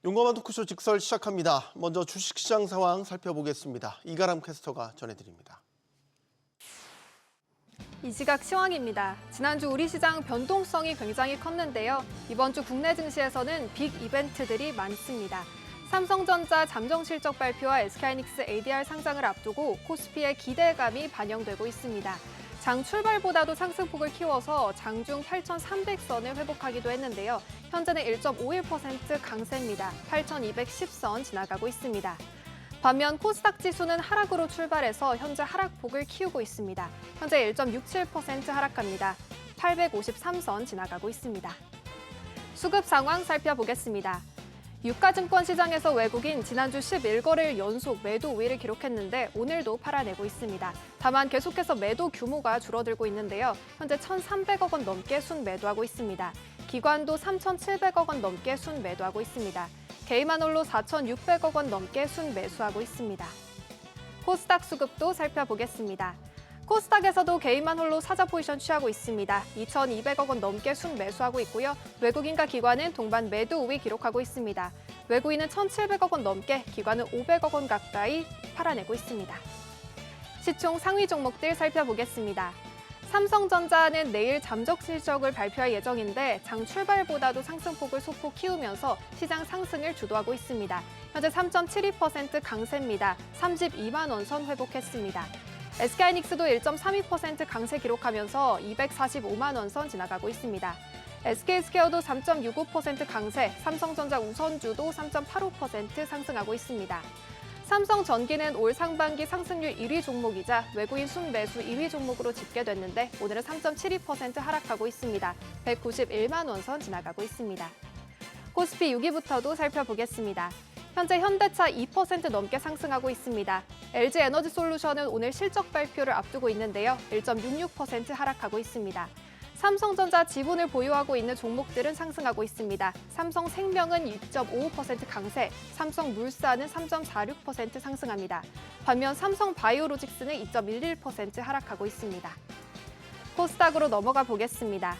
용감한 토크쇼 직설 시작합니다. 먼저 주식시장 상황 살펴보겠습니다. 이가람 캐스터가 전해드립니다. 이 시각 시황입니다. 지난주 우리 시장 변동성이 굉장히 컸는데요. 이번 주 국내 증시에서는 빅 이벤트들이 많습니다. 삼성전자 잠정 실적 발표와 SK하이닉스 ADR 상장을 앞두고 코스피의 기대감이 반영되고 있습니다. 장 출발보다도 상승폭을 키워서 장중 8,300선을 회복하기도 했는데요. 현재는 1.51% 강세입니다. 8,210선 지나가고 있습니다. 반면 코스닥 지수는 하락으로 출발해서 현재 하락폭을 키우고 있습니다. 현재 1.67% 하락합니다. 853선 지나가고 있습니다. 수급 상황 살펴보겠습니다. 유가증권 시장에서 외국인 지난주 11거래일 연속 매도 우위를 기록했는데 오늘도 팔아내고 있습니다. 다만 계속해서 매도 규모가 줄어들고 있는데요. 현재 1,300억 원 넘게 순매도하고 있습니다. 기관도 3,700억 원 넘게 순매도하고 있습니다. 개인만 홀로 4,600억 원 넘게 순매수하고 있습니다. 코스닥 수급도 살펴보겠습니다. 코스닥에서도 개인만 홀로 사자 포지션 취하고 있습니다. 2,200억 원 넘게 순매수하고 있고요. 외국인과 기관은 동반 매도 우위 기록하고 있습니다. 외국인은 1,700억 원 넘게, 기관은 500억 원 가까이 팔아내고 있습니다. 시총 상위 종목들 살펴보겠습니다. 삼성전자는 내일 잠적 실적을 발표할 예정인데 장 출발보다도 상승폭을 소폭 키우면서 시장 상승을 주도하고 있습니다. 현재 3.72% 강세입니다. 32만 원 선 회복했습니다. SK하이닉스도 1.32% 강세 기록하면서 245만 원 선 지나가고 있습니다. SK스퀘어도 3.65% 강세, 삼성전자 우선주도 3.85% 상승하고 있습니다. 삼성전기는 올 상반기 상승률 1위 종목이자 외국인 순매수 2위 종목으로 집계됐는데 오늘은 3.72% 하락하고 있습니다. 191만 원 선 지나가고 있습니다. 코스피 6위부터도 살펴보겠습니다. 현재 현대차 2% 넘게 상승하고 있습니다. LG에너지솔루션은 오늘 실적 발표를 앞두고 있는데요. 1.66% 하락하고 있습니다. 삼성전자 지분을 보유하고 있는 종목들은 상승하고 있습니다. 삼성생명은 2.55% 강세, 삼성물산은 3.46% 상승합니다. 반면 삼성바이오로직스는 2.11% 하락하고 있습니다. 코스닥으로 넘어가 보겠습니다.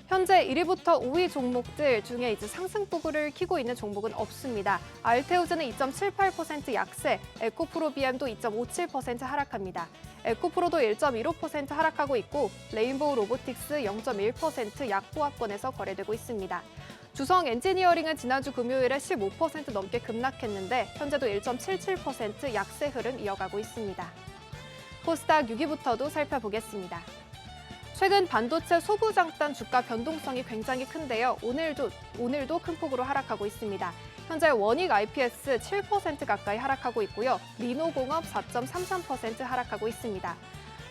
현재 1위부터 5위 종목들 중에 이제 상승폭을 키고 있는 종목은 없습니다. 알테우즈는 2.78% 약세, 에코프로비엠도 2.57% 하락합니다. 에코프로도 1.15% 하락하고 있고 레인보우 로보틱스 0.1% 약보합권에서 거래되고 있습니다. 주성 엔지니어링은 지난주 금요일에 15% 넘게 급락했는데 현재도 1.77% 약세 흐름 이어가고 있습니다. 코스닥 6위부터도 살펴보겠습니다. 최근 반도체 소부장단 주가 변동성이 굉장히 큰데요. 오늘도 큰 폭으로 하락하고 있습니다. 현재 원익 IPS 7% 가까이 하락하고 있고요. 리노공업 4.33% 하락하고 있습니다.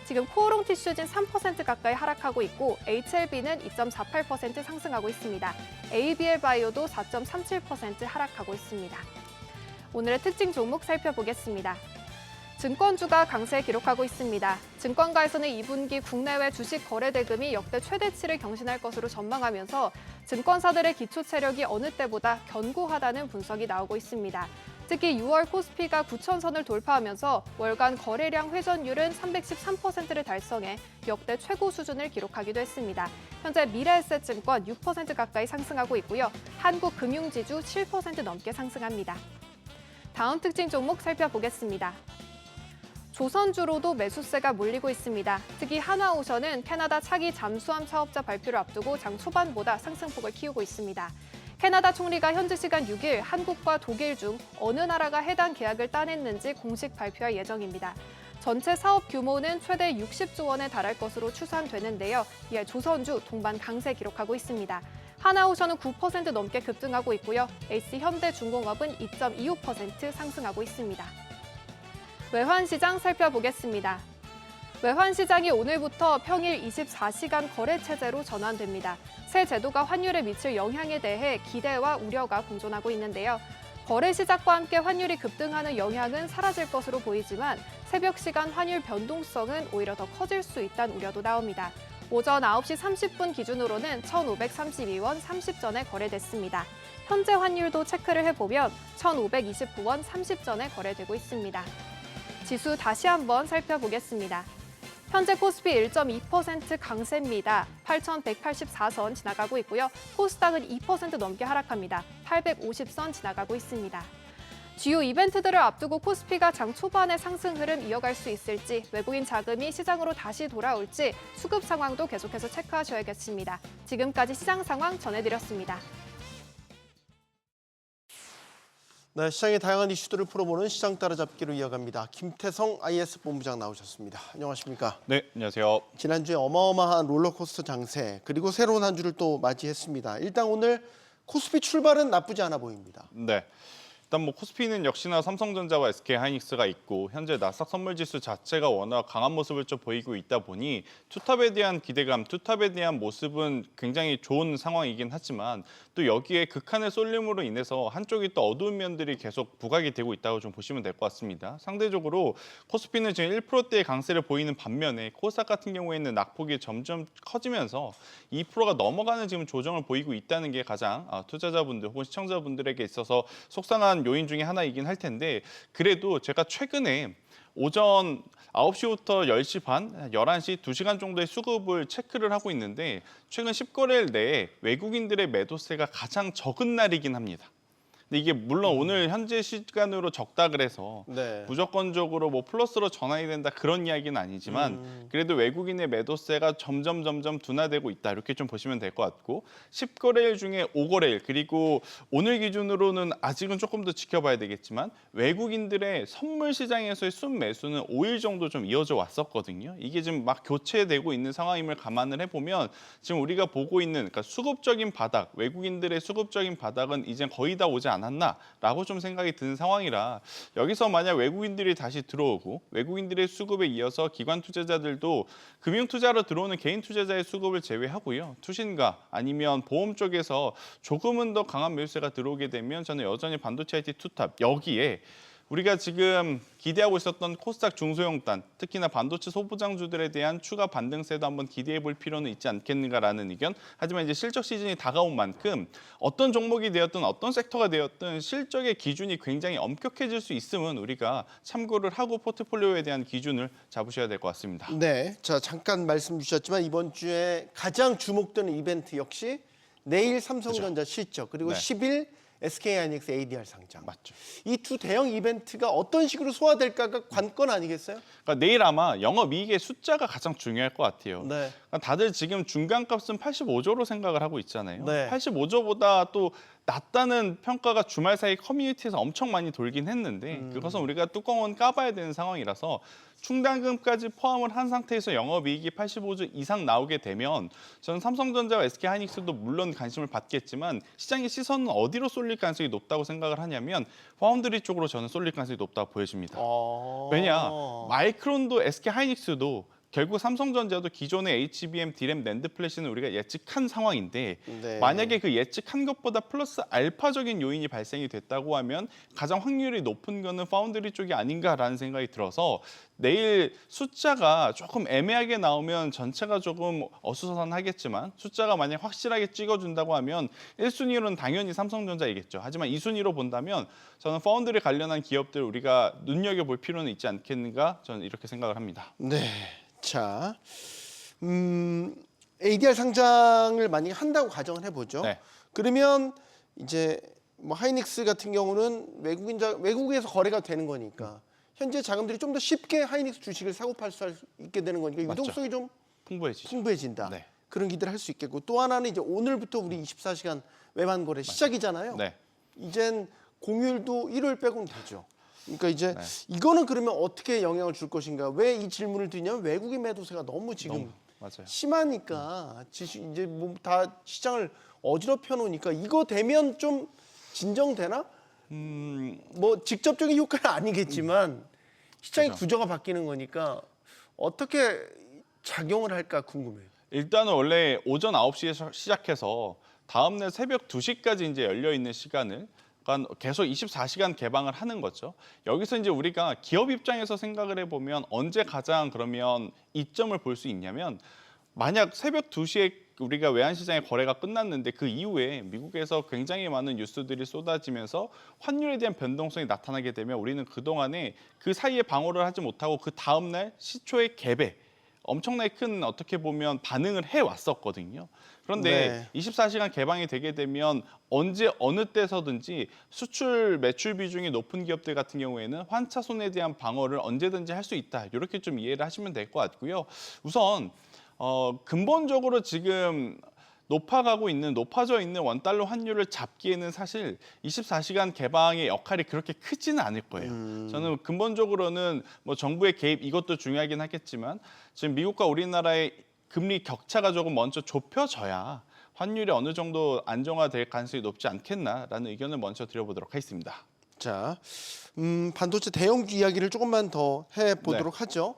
지금 코오롱 티슈진 3% 가까이 하락하고 있고 HLB는 2.48% 상승하고 있습니다. ABL 바이오도 4.37% 하락하고 있습니다. 오늘의 특징 종목 살펴보겠습니다. 증권주가 강세 기록하고 있습니다. 증권가에서는 2분기 국내외 주식 거래 대금이 역대 최대치를 경신할 것으로 전망하면서 증권사들의 기초 체력이 어느 때보다 견고하다는 분석이 나오고 있습니다. 특히 6월 코스피가 9,000선을 돌파하면서 월간 거래량 회전율은 313%를 달성해 역대 최고 수준을 기록하기도 했습니다. 현재 미래에셋증권 6% 가까이 상승하고 있고요. 한국금융지주 7% 넘게 상승합니다. 다음 특징 종목 살펴보겠습니다. 조선주로도 매수세가 몰리고 있습니다. 특히 한화오션은 캐나다 차기 잠수함 사업자 발표를 앞두고 장 초반보다 상승폭을 키우고 있습니다. 캐나다 총리가 현지 시간 6일 한국과 독일 중 어느 나라가 해당 계약을 따냈는지 공식 발표할 예정입니다. 전체 사업 규모는 최대 60조 원에 달할 것으로 추산되는데요. 이에 조선주 동반 강세 기록하고 있습니다. 하나오션은 9% 넘게 급등하고 있고요. SH현대중공업은 2.25% 상승하고 있습니다. 외환시장 살펴보겠습니다. 외환시장이 오늘부터 평일 24시간 거래 체제로 전환됩니다. 새 제도가 환율에 미칠 영향에 대해 기대와 우려가 공존하고 있는데요. 거래 시작과 함께 환율이 급등하는 영향은 사라질 것으로 보이지만 새벽 시간 환율 변동성은 오히려 더 커질 수 있다는 우려도 나옵니다. 오전 9시 30분 기준으로는 1,532원 30전에 거래됐습니다. 현재 환율도 체크를 해보면 1,529원 30전에 거래되고 있습니다. 지수 다시 한번 살펴보겠습니다. 현재 코스피 1.2% 강세입니다. 8,184선 지나가고 있고요. 코스닥은 2% 넘게 하락합니다. 850선 지나가고 있습니다. 주요 이벤트들을 앞두고 코스피가 장 초반의 상승 흐름 이어갈 수 있을지, 외국인 자금이 시장으로 다시 돌아올지 수급 상황도 계속해서 체크하셔야겠습니다. 지금까지 시장 상황 전해드렸습니다. 네, 시장의 다양한 이슈들을 풀어보는 시장 따라잡기로 이어갑니다. 김태성 IS 본부장 나오셨습니다. 안녕하십니까? 네, 안녕하세요. 지난주에 어마어마한 롤러코스터 장세, 그리고 새로운 한 주를 또 맞이했습니다. 일단 오늘 코스피 출발은 나쁘지 않아 보입니다. 네. 일단 뭐 코스피는 역시나 삼성전자와 SK하이닉스가 있고 현재 나스닥 선물지수 자체가 워낙 강한 모습을 좀 보이고 있다 보니 투탑에 대한 기대감, 투탑에 대한 모습은 굉장히 좋은 상황이긴 하지만 또 여기에 극한의 쏠림으로 인해서 한쪽이 또 어두운 면들이 계속 부각이 되고 있다고 좀 보시면 될 것 같습니다. 상대적으로 코스피는 지금 1%대의 강세를 보이는 반면에 코스닥 같은 경우에는 낙폭이 점점 커지면서 2%가 넘어가는 지금 조정을 보이고 있다는 게 가장 투자자분들 혹은 시청자분들에게 있어서 속상한 요인 중에 하나이긴 할 텐데 그래도 제가 최근에 오전 9시부터 10시 반, 11시 2시간 정도의 수급을 체크를 하고 있는데 최근 10거래일 내에 외국인들의 매도세가 가장 적은 날이긴 합니다. 근데 이게 물론 오늘 현재 시간으로 적다 그래서 네. 무조건적으로 뭐 플러스로 전환이 된다 그런 이야기는 아니지만 그래도 외국인의 매도세가 점점 둔화되고 있다 이렇게 좀 보시면 될 것 같고 10거래일 중에 5거래일 그리고 오늘 기준으로는 아직은 조금 더 지켜봐야 되겠지만 외국인들의 선물 시장에서의 순매수는 5일 정도 좀 이어져 왔었거든요. 이게 지금 막 교체되고 있는 상황임을 감안을 해보면 지금 우리가 보고 있는 그러니까 수급적인 바닥, 외국인들의 수급적인 바닥은 이제 거의 다 오지 않았나라고 좀 생각이 드는 상황이라 여기서 만약 외국인들이 다시 들어오고 외국인들의 수급에 이어서 기관 투자자들도 금융 투자로 들어오는 개인 투자자의 수급을 제외하고요. 투신가 아니면 보험 쪽에서 조금은 더 강한 매수세가 들어오게 되면 저는 여전히 반도체 IT 투탑 여기에 우리가 지금 기대하고 있었던 코스닥 중소형단, 특히나 반도체 소부장주들에 대한 추가 반등세도 한번 기대해 볼 필요는 있지 않겠는가라는 의견. 하지만 이제 실적 시즌이 다가온 만큼 어떤 종목이 되었든 어떤 섹터가 되었든 실적의 기준이 굉장히 엄격해질 수 있음은 우리가 참고를 하고 포트폴리오에 대한 기준을 잡으셔야 될 것 같습니다. 네, 자 잠깐 말씀 주셨지만 이번 주에 가장 주목되는 이벤트 역시 내일 삼성전자 실적 그리고 네. 10일 SK하이닉스 ADR 상장. 맞죠. 이 두 대형 이벤트가 어떤 식으로 소화될까가 관건 아니겠어요? 그러니까 내일 아마 영업이익의 숫자가 가장 중요할 것 같아요. 네. 그러니까 다들 지금 중간값은 85조로 생각을 하고 있잖아요. 네. 85조보다 또 낮다는 평가가 주말 사이 커뮤니티에서 엄청 많이 돌긴 했는데 그것은 우리가 뚜껑은 까봐야 되는 상황이라서 충당금까지 포함을 한 상태에서 영업이익이 85조 이상 나오게 되면 저는 삼성전자와 SK하이닉스도 물론 관심을 받겠지만 시장의 시선은 어디로 쏠릴 가능성이 높다고 생각을 하냐면 파운드리 쪽으로 저는 쏠릴 가능성이 높다고 보여집니다. 왜냐? 마이크론도 SK하이닉스도 결국 삼성전자도 기존의 HBM, DRAM, 낸드 플래시는 우리가 예측한 상황인데 네. 만약에 그 예측한 것보다 플러스 알파적인 요인이 발생이 됐다고 하면 가장 확률이 높은 거는 파운드리 쪽이 아닌가라는 생각이 들어서 내일 숫자가 조금 애매하게 나오면 전체가 조금 어수선하겠지만 숫자가 만약 확실하게 찍어준다고 하면 1순위로는 당연히 삼성전자이겠죠. 하지만 2순위로 본다면 저는 파운드리 관련한 기업들 우리가 눈여겨볼 필요는 있지 않겠는가 저는 이렇게 생각을 합니다. 네. 자, ADR 상장을 만약에 한다고 가정을 해보죠. 네. 그러면 이제 뭐 하이닉스 같은 경우는 외국에서 거래가 되는 거니까 현재 자금들이 좀 더 쉽게 하이닉스 주식을 사고 팔 수 있게 되는 거니까 맞죠. 유동성이 좀 풍부해지죠. 풍부해진다. 네. 그런 기대를 할 수 있겠고 또 하나는 이제 오늘부터 우리 24시간 외환 거래 시작이잖아요. 네. 이젠 공휴일도 일요일 빼고는 되죠. 그러니까 이제 네. 이거는 그러면 어떻게 영향을 줄 것인가? 왜 이 질문을 드리냐면 외국인 매도세가 너무 지금 맞아요. 심하니까 이제 뭐 다 시장을 어지럽혀 놓으니까 이거 되면 좀 진정되나? 뭐 직접적인 효과는 아니겠지만 시장의 그죠. 구조가 바뀌는 거니까 어떻게 작용을 할까 궁금해요. 일단은 원래 오전 9시에 시작해서 다음 날 새벽 2시까지 이제 열려 있는 시간을 그러니까 계속 24시간 개방을 하는 거죠. 여기서 이제 우리가 기업 입장에서 생각을 해보면 언제 가장 그러면 이점을 볼 수 있냐면 만약 새벽 2시에 우리가 외환시장의 거래가 끝났는데 그 이후에 미국에서 굉장히 많은 뉴스들이 쏟아지면서 환율에 대한 변동성이 나타나게 되면 우리는 그동안에 그 사이에 방어를 하지 못하고 그 다음 날 시초의 갭에 엄청나게 큰 어떻게 보면 반응을 해왔었거든요. 그런데 네. 24시간 개방이 되게 되면 언제 어느 때서든지 수출 매출 비중이 높은 기업들 같은 경우에는 환차손에 대한 방어를 언제든지 할 수 있다. 이렇게 좀 이해를 하시면 될 것 같고요. 우선 근본적으로 지금 높아져 있는 원달러 환율을 잡기에는 사실 24시간 개방의 역할이 그렇게 크지는 않을 거예요. 저는 근본적으로는 뭐 정부의 개입 이것도 중요하긴 하겠지만 지금 미국과 우리나라의 금리 격차가 조금 먼저 좁혀져야 환율이 어느 정도 안정화될 가능성이 높지 않겠나라는 의견을 먼저 드려보도록 하겠습니다. 자, 반도체 대형주 이야기를 조금만 더 해보도록 하죠.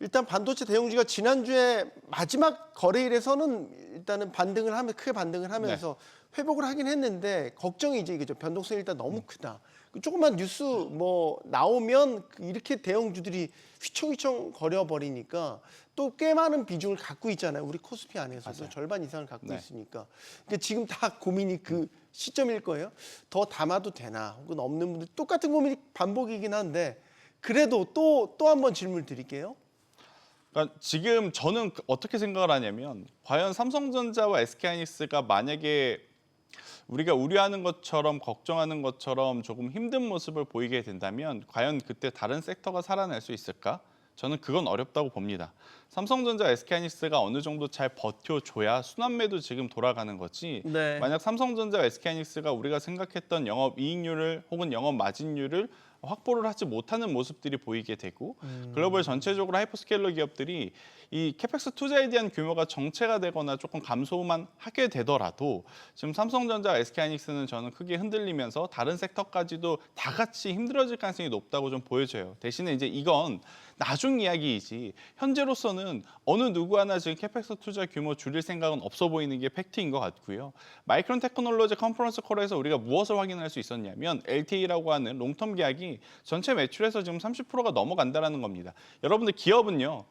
일단 반도체 대형주가 지난주에 마지막 거래일에서는 일단은 크게 반등을 하면서 회복을 하긴 했는데 걱정이 이제 이거죠. 변동성이 일단 너무 크다. 조금만 뉴스 뭐 나오면 이렇게 대형주들이 휘청휘청 거려버리니까 또 꽤 많은 비중을 갖고 있잖아요. 우리 코스피 안에서도 맞아요. 절반 이상을 갖고 네. 있으니까. 그러니까 지금 다 고민이 그 시점일 거예요. 더 담아도 되나? 혹은 없는 분들 똑같은 고민이 반복이긴 한데 그래도 또 한 번 질문 드릴게요. 그러니까 지금 저는 어떻게 생각을 하냐면 과연 삼성전자와 SK하이닉스가 만약에 우리가 우려하는 것처럼 걱정하는 것처럼 조금 힘든 모습을 보이게 된다면 과연 그때 다른 섹터가 살아날 수 있을까? 저는 그건 어렵다고 봅니다. 삼성전자, SK하이닉스가 어느 정도 잘 버텨줘야 순환매도 지금 돌아가는 거지. 네. 만약 삼성전자, SK하이닉스가 우리가 생각했던 영업이익률을 혹은 영업 마진율을 확보를 하지 못하는 모습들이 보이게 되고 글로벌 전체적으로 하이퍼스케일러 기업들이 이 캐펙스 투자에 대한 규모가 정체가 되거나 조금 감소만 하게 되더라도 지금 삼성전자, SK하이닉스는 저는 크게 흔들리면서 다른 섹터까지도 다 같이 힘들어질 가능성이 높다고 좀 보여져요. 대신에 이제 이건 나중 이야기이지 현재로서는 어느 누구 하나 지금 캐펙스 투자 규모 줄일 생각은 없어 보이는 게 팩트인 것 같고요. 마이크론 테크놀로지 컨퍼런스 콜에서 우리가 무엇을 확인할 수 있었냐면 LTA라고 하는 롱텀 계약이 전체 매출에서 지금 30%가 넘어간다는 겁니다. 여러분들 기업은요.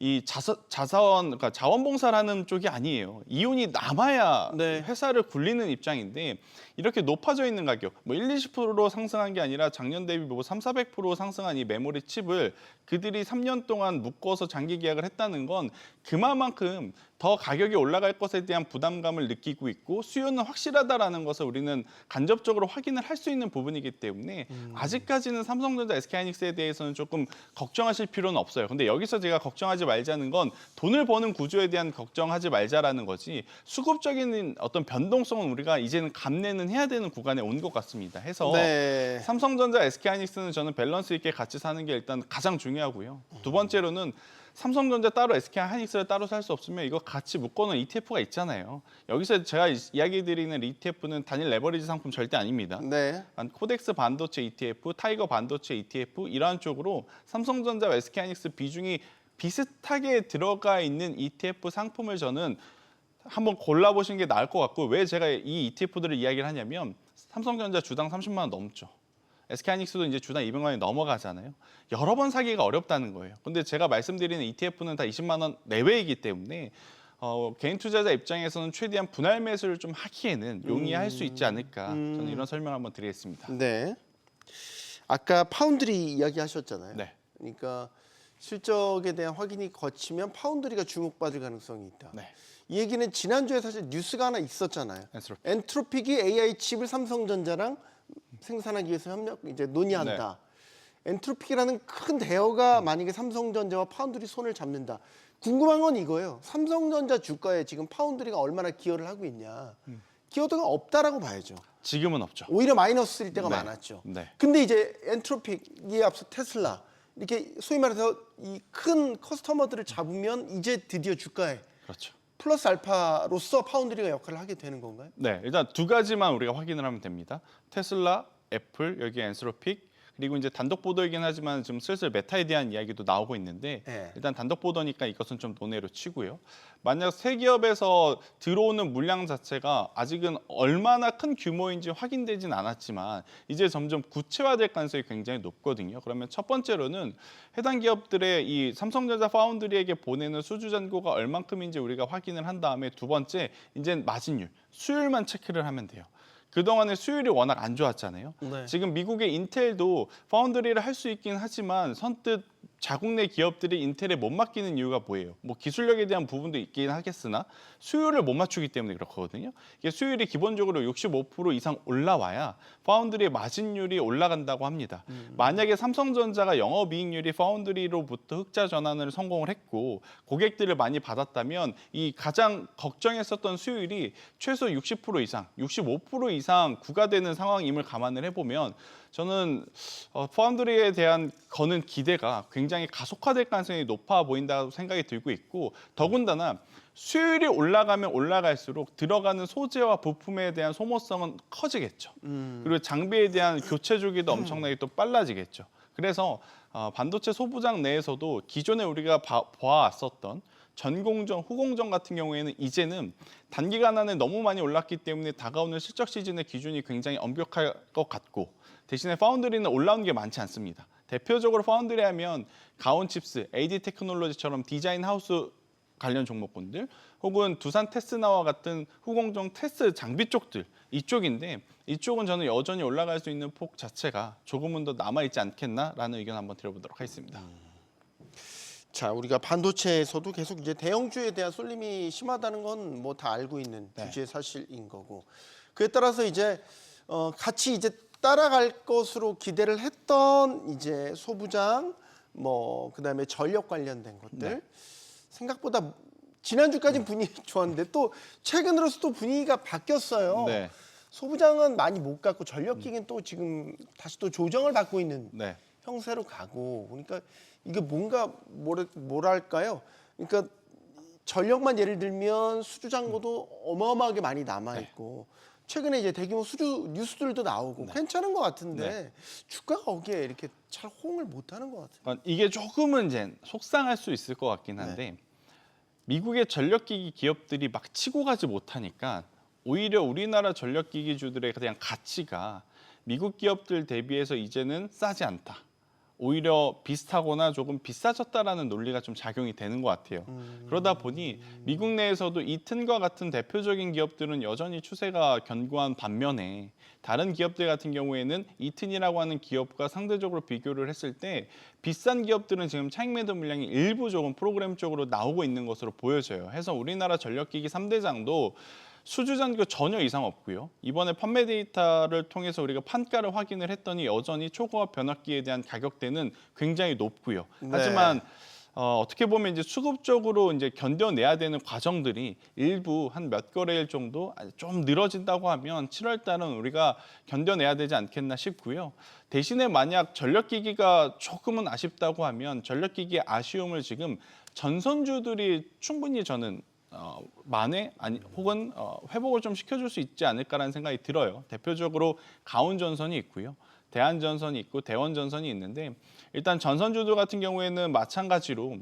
이 자사원, 그러니까 자원봉사를 하는 쪽이 아니에요. 이윤이 남아야 네. 회사를 굴리는 입장인데 이렇게 높아져 있는 가격, 뭐 1-20% 상승한 게 아니라 작년 대비 뭐 300-400% 상승한 이 메모리 칩을 그들이 3년 동안 묶어서 장기 계약을 했다는 건 그만큼 더 가격이 올라갈 것에 대한 부담감을 느끼고 있고 수요는 확실하다라는 것을 우리는 간접적으로 확인을 할 수 있는 부분이기 때문에 아직까지는 삼성전자, SK하이닉스에 대해서는 조금 걱정하실 필요는 없어요. 근데 여기서 제가 걱정하지 말자는 건 돈을 버는 구조에 대한 걱정하지 말자라는 거지 수급적인 어떤 변동성은 우리가 이제는 감내는 해야 되는 구간에 온 것 같습니다. 해서 네. 삼성전자, SK하이닉스는 저는 밸런스 있게 같이 사는 게 일단 가장 중요하고요. 두 번째로는 삼성전자 따로 SK하이닉스를 따로 살 수 없으면 이거 같이 묶어놓은 ETF가 있잖아요. 여기서 제가 이야기 드리는 ETF는 단일 레버리지 상품 절대 아닙니다. 네. 코덱스 반도체 ETF, 타이거 반도체 ETF 이러한 쪽으로 삼성전자와 SK하이닉스 비중이 비슷하게 들어가 있는 ETF 상품을 저는 한번 골라보시는 게 나을 것 같고 왜 제가 이 ETF들을 이야기를 하냐면 삼성전자 주당 30만 원 넘죠. SK하이닉스도 이제 주당 200만 원이 넘어가잖아요. 여러 번 사기가 어렵다는 거예요. 근데 제가 말씀드리는 ETF는 다 20만 원 내외이기 때문에 개인 투자자 입장에서는 최대한 분할 매수를 좀 하기에는 용이할 수 있지 않을까. 저는 이런 설명을 한번 드리겠습니다. 네. 아까 파운드리 이야기하셨잖아요. 네. 그러니까 실적에 대한 확인이 거치면 파운드리가 주목받을 가능성이 있다. 네. 이 얘기는 지난주에 사실 뉴스가 하나 있었잖아요. 엔트로피. 엔트로픽이 AI 칩을 삼성전자랑 생산하기 위해서 이제 논의한다. 엔트로픽이라는 큰 대여가 만약에 삼성전자와 파운드리 손을 잡는다. 궁금한 건 이거예요. 삼성전자 주가에 지금 파운드리가 얼마나 기여를 하고 있냐. 기여도가 없다라고 봐야죠. 지금은 없죠. 오히려 마이너스일 때가 네. 많았죠. 네. 근데 이제 엔트로픽에 앞서 테슬라 이렇게 소위 말해서 이 큰 커스터머들을 잡으면 이제 드디어 주가에 그렇죠. 플러스 알파로서 파운드리가 역할을 하게 되는 건가요? 네, 일단 두 가지만 우리가 확인을 하면 됩니다. 테슬라, 애플, 여기 엔트로픽, 그리고 이제 단독 보도이긴 하지만 지금 슬슬 메타에 대한 이야기도 나오고 있는데 네. 일단 단독 보도니까 이것은 좀 논외로 치고요. 만약 세 기업에서 들어오는 물량 자체가 아직은 얼마나 큰 규모인지 확인되진 않았지만 이제 점점 구체화될 가능성이 굉장히 높거든요. 그러면 첫 번째로는 해당 기업들의 이 삼성전자 파운드리에게 보내는 수주 잔고가 얼만큼인지 우리가 확인을 한 다음에 두 번째 이제 마진율, 수율만 체크를 하면 돼요. 그동안에 수율이 워낙 안 좋았잖아요. 네. 지금 미국의 인텔도 파운드리를 할 수 있긴 하지만 선뜻 자국 내 기업들이 인텔에 못 맡기는 이유가 뭐예요? 뭐 기술력에 대한 부분도 있긴 하겠으나 수요를 못 맞추기 때문에 그렇거든요. 이게 수요율이 기본적으로 65% 이상 올라와야 파운드리의 마진율이 올라간다고 합니다. 만약에 삼성전자가 영업이익률이 파운드리로부터 흑자 전환을 성공을 했고 고객들을 많이 받았다면 이 가장 걱정했었던 수요율이 최소 60% 이상, 65% 이상 구가되는 상황임을 감안을 해보면 저는 파운드리에 대한 거는 기대가 굉장히 가속화될 가능성이 높아 보인다고 생각이 들고 있고 더군다나 수요율이 올라가면 올라갈수록 들어가는 소재와 부품에 대한 소모성은 커지겠죠. 그리고 장비에 대한 교체 주기도 엄청나게 또 빨라지겠죠. 그래서 반도체 소부장 내에서도 기존에 우리가 봐왔었던 전공정, 후공정 같은 경우에는 이제는 단기간 안에 너무 많이 올랐기 때문에 다가오는 실적 시즌의 기준이 굉장히 엄격할 것 같고 대신에 파운드리는 올라온 게 많지 않습니다. 대표적으로 파운드리 하면 가온칩스, AD 테크놀로지처럼 디자인 하우스 관련 종목군들 혹은 두산 테스나와 같은 후공정 테스트 장비 쪽들 이쪽인데 이쪽은 저는 여전히 올라갈 수 있는 폭 자체가 조금은 더 남아있지 않겠나라는 의견 한번 드려보도록 하겠습니다. 자, 우리가 반도체에서도 계속 이제 대형주에 대한 쏠림이 심하다는 건 뭐 다 알고 있는 주제 사실인 거고 그에 따라서 이제 같이 이제 따라갈 것으로 기대를 했던 이제 소부장 뭐 그다음에 전력 관련된 것들 생각보다 지난주까지는 분위기 좋았는데 또 최근 들어서 또 분위기가 바뀌었어요. 네. 소부장은 많이 못 갔고 전력기기는 또 지금 다시 또 조정을 받고 있는 네. 형세로 가고 그러니까 이게 뭔가 뭐랄까요? 그러니까 전력만 예를 들면 수주 잔고도 어마어마하게 많이 남아 있고 최근에 이제 대규모 수주 뉴스들도 나오고 괜찮은 것 같은데 주가가 거기에 이렇게 잘 호응을 못하는 것 같아요. 이게 조금은 이제 속상할 수 있을 것 같긴 한데 미국의 전력기기 기업들이 막 치고 가지 못하니까 오히려 우리나라 전력기기주들의 그냥 가치가 미국 기업들 대비해서 이제는 싸지 않다. 오히려 비슷하거나 조금 비싸졌다라는 논리가 좀 작용이 되는 것 같아요. 그러다 보니 미국 내에서도 이튼과 같은 대표적인 기업들은 여전히 추세가 견고한 반면에 다른 기업들 같은 경우에는 이튼이라고 하는 기업과 상대적으로 비교를 했을 때 비싼 기업들은 지금 차익 매도 물량이 일부 조금 프로그램 쪽으로 나오고 있는 것으로 보여져요. 해서 우리나라 전력기기 3대장도 수주 잔고 전혀 이상 없고요. 이번에 판매 데이터를 통해서 우리가 판가를 확인을 했더니 여전히 초고압 변압기에 대한 가격대는 굉장히 높고요. 하지만 어떻게 보면 이제 수급적으로 이제 견뎌내야 되는 과정들이 일부 한 몇 거래일 정도 좀 늘어진다고 하면 7월 달은 우리가 견뎌내야 되지 않겠나 싶고요. 대신에 만약 전력기기가 조금은 아쉽다고 하면 전력기기의 아쉬움을 지금 전선주들이 충분히 저는 만회 아니 혹은 회복을 좀 시켜줄 수 있지 않을까라는 생각이 들어요. 대표적으로 가온전선이 있고요. 대한전선이 있고 대원전선이 있는데 일단 전선주들 같은 경우에는 마찬가지로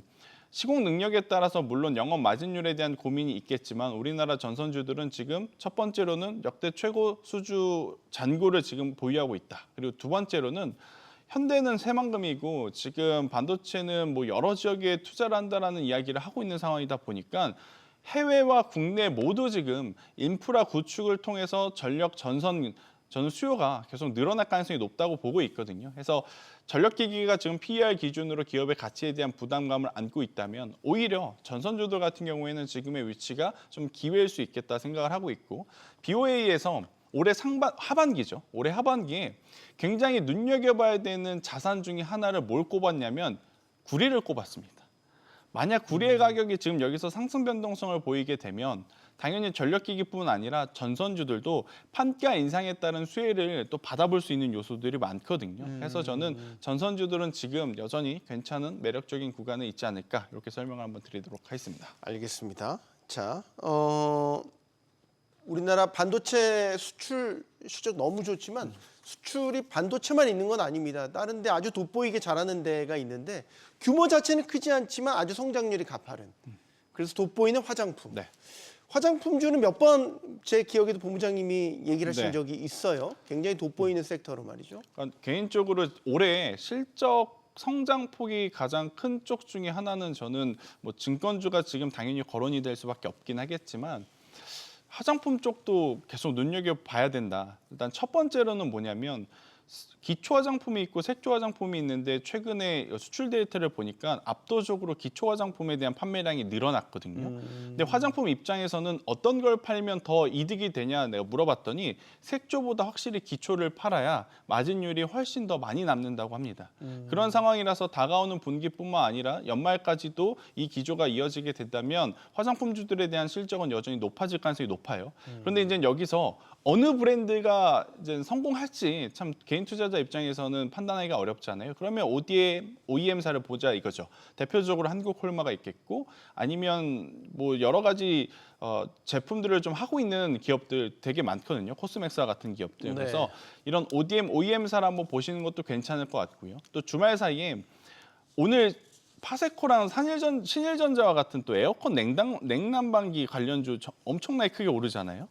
시공 능력에 따라서 물론 영업 마진율에 대한 고민이 있겠지만 우리나라 전선주들은 지금 첫 번째로는 역대 최고 수주 잔고를 지금 보유하고 있다. 그리고 두 번째로는 현대는 새만금이고 지금 반도체는 뭐 여러 지역에 투자를 한다라는 이야기를 하고 있는 상황이다 보니까 해외와 국내 모두 지금 인프라 구축을 통해서 전력 전선 수요가 계속 늘어날 가능성이 높다고 보고 있거든요. 그래서 전력기기가 지금 PER 기준으로 기업의 가치에 대한 부담감을 안고 있다면 오히려 전선주들 같은 경우에는 지금의 위치가 좀 기회일 수 있겠다 생각을 하고 있고 BOA에서 올해 하반기죠. 올해 하반기에 굉장히 눈여겨봐야 되는 자산 중에 하나를 뭘 꼽았냐면 구리를 꼽았습니다. 만약 구리의 가격이 지금 여기서 상승 변동성을 보이게 되면 당연히 전력기기뿐 아니라 전선주들도 판가 인상에 따른 수혜를 또 받아볼 수 있는 요소들이 많거든요. 그래서 저는 전선주들은 지금 여전히 괜찮은 매력적인 구간에 있지 않을까 이렇게 설명을 한번 드리도록 하겠습니다. 알겠습니다. 자, 우리나라 반도체 수출 실적 너무 좋지만 수출이 반도체만 있는 건 아닙니다. 다른 데 아주 돋보이게 잘하는 데가 있는데 규모 자체는 크지 않지만 아주 성장률이 가파른. 그래서 돋보이는 화장품. 네. 화장품주는 몇 번 제 기억에도 본부장님이 얘기를 하신 네. 적이 있어요. 굉장히 돋보이는 섹터로 말이죠. 그러니까 개인적으로 올해 실적 성장폭이 가장 큰 쪽 중에 하나는 저는 뭐 증권주가 지금 당연히 거론이 될 수밖에 없긴 하겠지만 화장품 쪽도 계속 눈여겨봐야 된다. 일단 첫 번째로는 뭐냐면 기초 화장품이 있고 색조 화장품이 있는데 최근에 수출 데이터를 보니까 압도적으로 기초 화장품에 대한 판매량이 늘어났거든요. 근데 화장품 입장에서는 어떤 걸 팔면 더 이득이 되냐 내가 물어봤더니 색조보다 확실히 기초를 팔아야 마진율이 훨씬 더 많이 남는다고 합니다. 그런 상황이라서 다가오는 분기뿐만 아니라 연말까지도 이 기조가 이어지게 된다면 화장품주들에 대한 실적은 여전히 높아질 가능성이 높아요. 그런데 이제 여기서 어느 브랜드가 이제 성공할지 참 개인 투자자 입장에서는 판단하기가 어렵잖아요. 그러면 OEM사를 보자 이거죠. 대표적으로 한국홀마가 있겠고 아니면 뭐 여러 가지 제품들을 좀 하고 있는 기업들 되게 많거든요. 코스맥스와 같은 기업들. 네. 그래서 이런 OEM사를 한번 보시는 것도 괜찮을 것 같고요. 또 주말 사이에 오늘 파세코랑 신일전자와 같은 또 에어컨 냉난방기 관련주 엄청나게 크게 오르잖아요.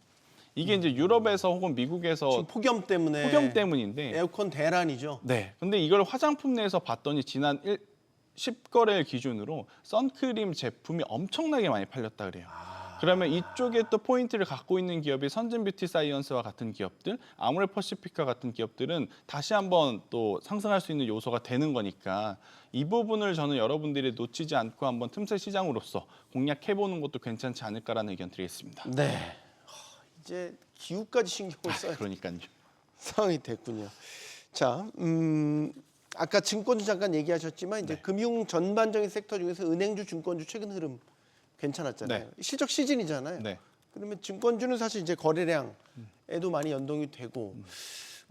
이게 이제 유럽에서 혹은 미국에서 지금 폭염 때문인데 에어컨 대란이죠. 네. 근데 이걸 화장품 내에서 봤더니 지난 10거래일 기준으로 선크림 제품이 엄청나게 많이 팔렸다 그래요. 그러면 이쪽에 또 포인트를 갖고 있는 기업이 선진 뷰티 사이언스와 같은 기업들, 아모레 퍼시피카 같은 기업들은 다시 한번 또 상승할 수 있는 요소가 되는 거니까 이 부분을 저는 여러분들이 놓치지 않고 한번 틈새 시장으로서 공략해보는 것도 괜찮지 않을까라는 의견 드리겠습니다. 네. 이제 기후까지 신경을 써야 그러니까요. 상황이 됐군요. 자, 아까 증권주 잠깐 얘기하셨지만 이제 금융 전반적인 섹터 중에서 은행주, 증권주 최근 흐름 괜찮았잖아요. 실적 시즌이잖아요. 네. 그러면 증권주는 사실 이제 거래량에도 많이 연동이 되고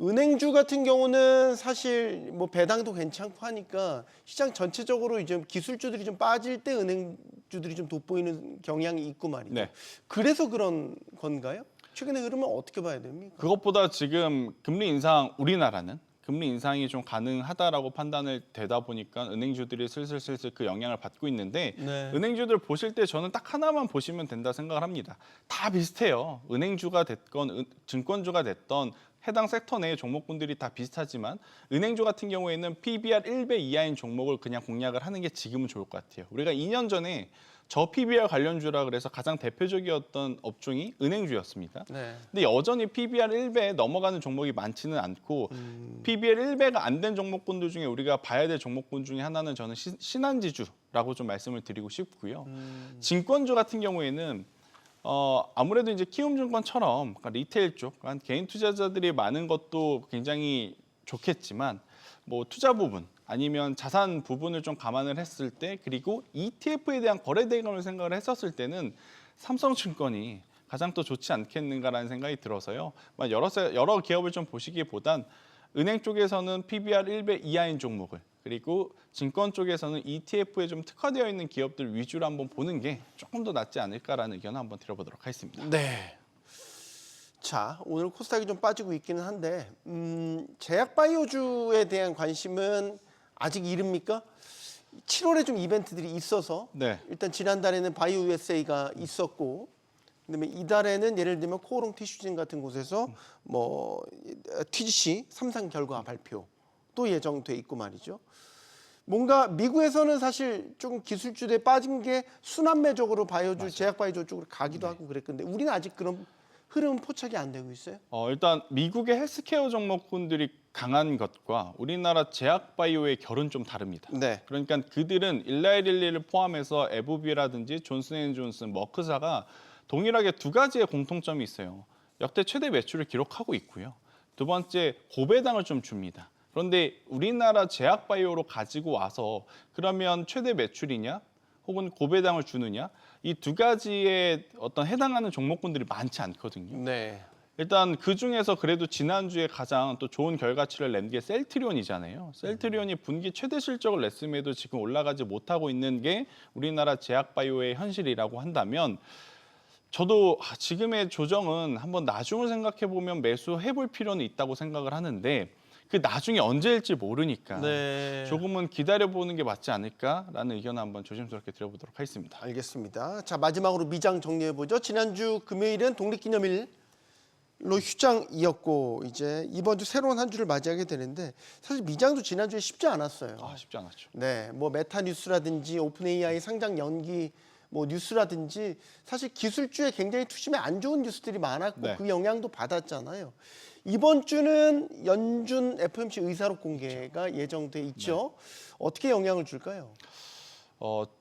은행주 같은 경우는 사실 뭐 배당도 괜찮고 하니까 시장 전체적으로 이제 기술주들이 좀 빠질 때 은행주들이 좀 돋보이는 경향이 있고 말이죠. 네. 그래서 그런 건가요? 최근의 흐름은 어떻게 봐야 됩니까? 그것보다 지금 금리 인상 우리나라는 금리 인상이 좀 가능하다라고 판단을 되다 보니까 은행주들이 슬슬 그 영향을 받고 있는데 네. 은행주들 보실 때 저는 딱 하나만 보시면 된다 생각을 합니다. 다 비슷해요. 은행주가 됐건 증권주가 됐던 해당 섹터 내의 종목군들이 다 비슷하지만 은행주 같은 경우에는 PBR 1배 이하인 종목을 그냥 공략을 하는 게 지금은 좋을 것 같아요. 우리가 2년 전에 저 PBR 관련주라 그래서 가장 대표적이었던 업종이 은행주였습니다. 네. 근데 여전히 PBR 1배에 넘어가는 종목이 많지는 않고 PBR 1배가 안 된 종목군들 중에 우리가 봐야 될 종목군 중에 하나는 저는 신한지주라고 좀 말씀을 드리고 싶고요. 증권주 같은 경우에는 아무래도 이제 키움증권처럼 그러니까 리테일 쪽, 그러니까 개인 투자자들이 많은 것도 굉장히 좋겠지만 뭐 투자 부분 아니면 자산 부분을 좀 감안을 했을 때 그리고 ETF에 대한 거래 대금을 생각을 했었을 때는 삼성증권이 가장 또 좋지 않겠는가라는 생각이 들어서요. 여러 기업을 좀 보시기보단 은행 쪽에서는 PBR 1배 이하인 종목을 그리고 증권 쪽에서는 ETF에 좀 특화되어 있는 기업들 위주로 한번 보는 게 조금 더 낫지 않을까라는 의견을 한번 드려보도록 하겠습니다. 네. 자, 오늘 코스닥이 좀 빠지고 있기는 한데 제약바이오주에 대한 관심은 아직 이릅니까? 7월에 좀 이벤트들이 있어서 네. 일단 지난달에는 바이오 USA가 있었고 그다음에 이달에는 예를 들면 코오롱 티슈진 같은 곳에서 뭐 TGC 3상 결과 발표도 예정돼 있고 말이죠. 뭔가 미국에서는 사실 좀 기술주에 빠진 게 순환매적으로 바이오주, 제약바이오 쪽으로 가기도 하고 그랬는데 우리는 아직 그런 흐름은 포착이 안 되고 있어요. 일단 미국의 헬스케어 종목군들이 강한 것과 우리나라 제약바이오의 결은 좀 다릅니다. 네. 그러니까 그들은 일라이릴리를 포함해서 에브비라든지 존슨앤존슨, 머크사가 동일하게 두 가지의 공통점이 있어요. 역대 최대 매출을 기록하고 있고요. 두 번째, 고배당을 좀 줍니다. 그런데 우리나라 제약바이오로 가지고 와서 그러면 최대 매출이냐 혹은 고배당을 주느냐 이 두 가지에 어떤 해당하는 종목군들이 많지 않거든요. 네. 일단 그 중에서 그래도 지난주에 가장 또 좋은 결과치를 낸 게 셀트리온이잖아요. 셀트리온이 분기 최대 실적을 냈음에도 지금 올라가지 못하고 있는 게 우리나라 제약바이오의 현실이라고 한다면 저도 지금의 조정은 한번 나중을 생각해 보면 매수해 볼 필요는 있다고 생각을 하는데 그 나중에 언제일지 모르니까 네. 조금은 기다려보는 게 맞지 않을까라는 의견을 한번 조심스럽게 드려보도록 하겠습니다. 알겠습니다. 자, 마지막으로 미장 정리해 보죠. 지난주 금요일은 독립기념일로 휴장이었고 이제 이번 주 새로운 한 주를 맞이하게 되는데 사실 미장도 지난주에 쉽지 않았어요. 쉽지 않았죠. 네, 뭐 메타 뉴스라든지 오픈 AI 상장 연기 뭐 뉴스라든지 사실 기술주에 굉장히 투심에 안 좋은 뉴스들이 많았고 네. 그 영향도 받았잖아요. 이번 주는 연준 FOMC 의사록 공개가 예정돼 있죠. 어떻게 영향을 줄까요?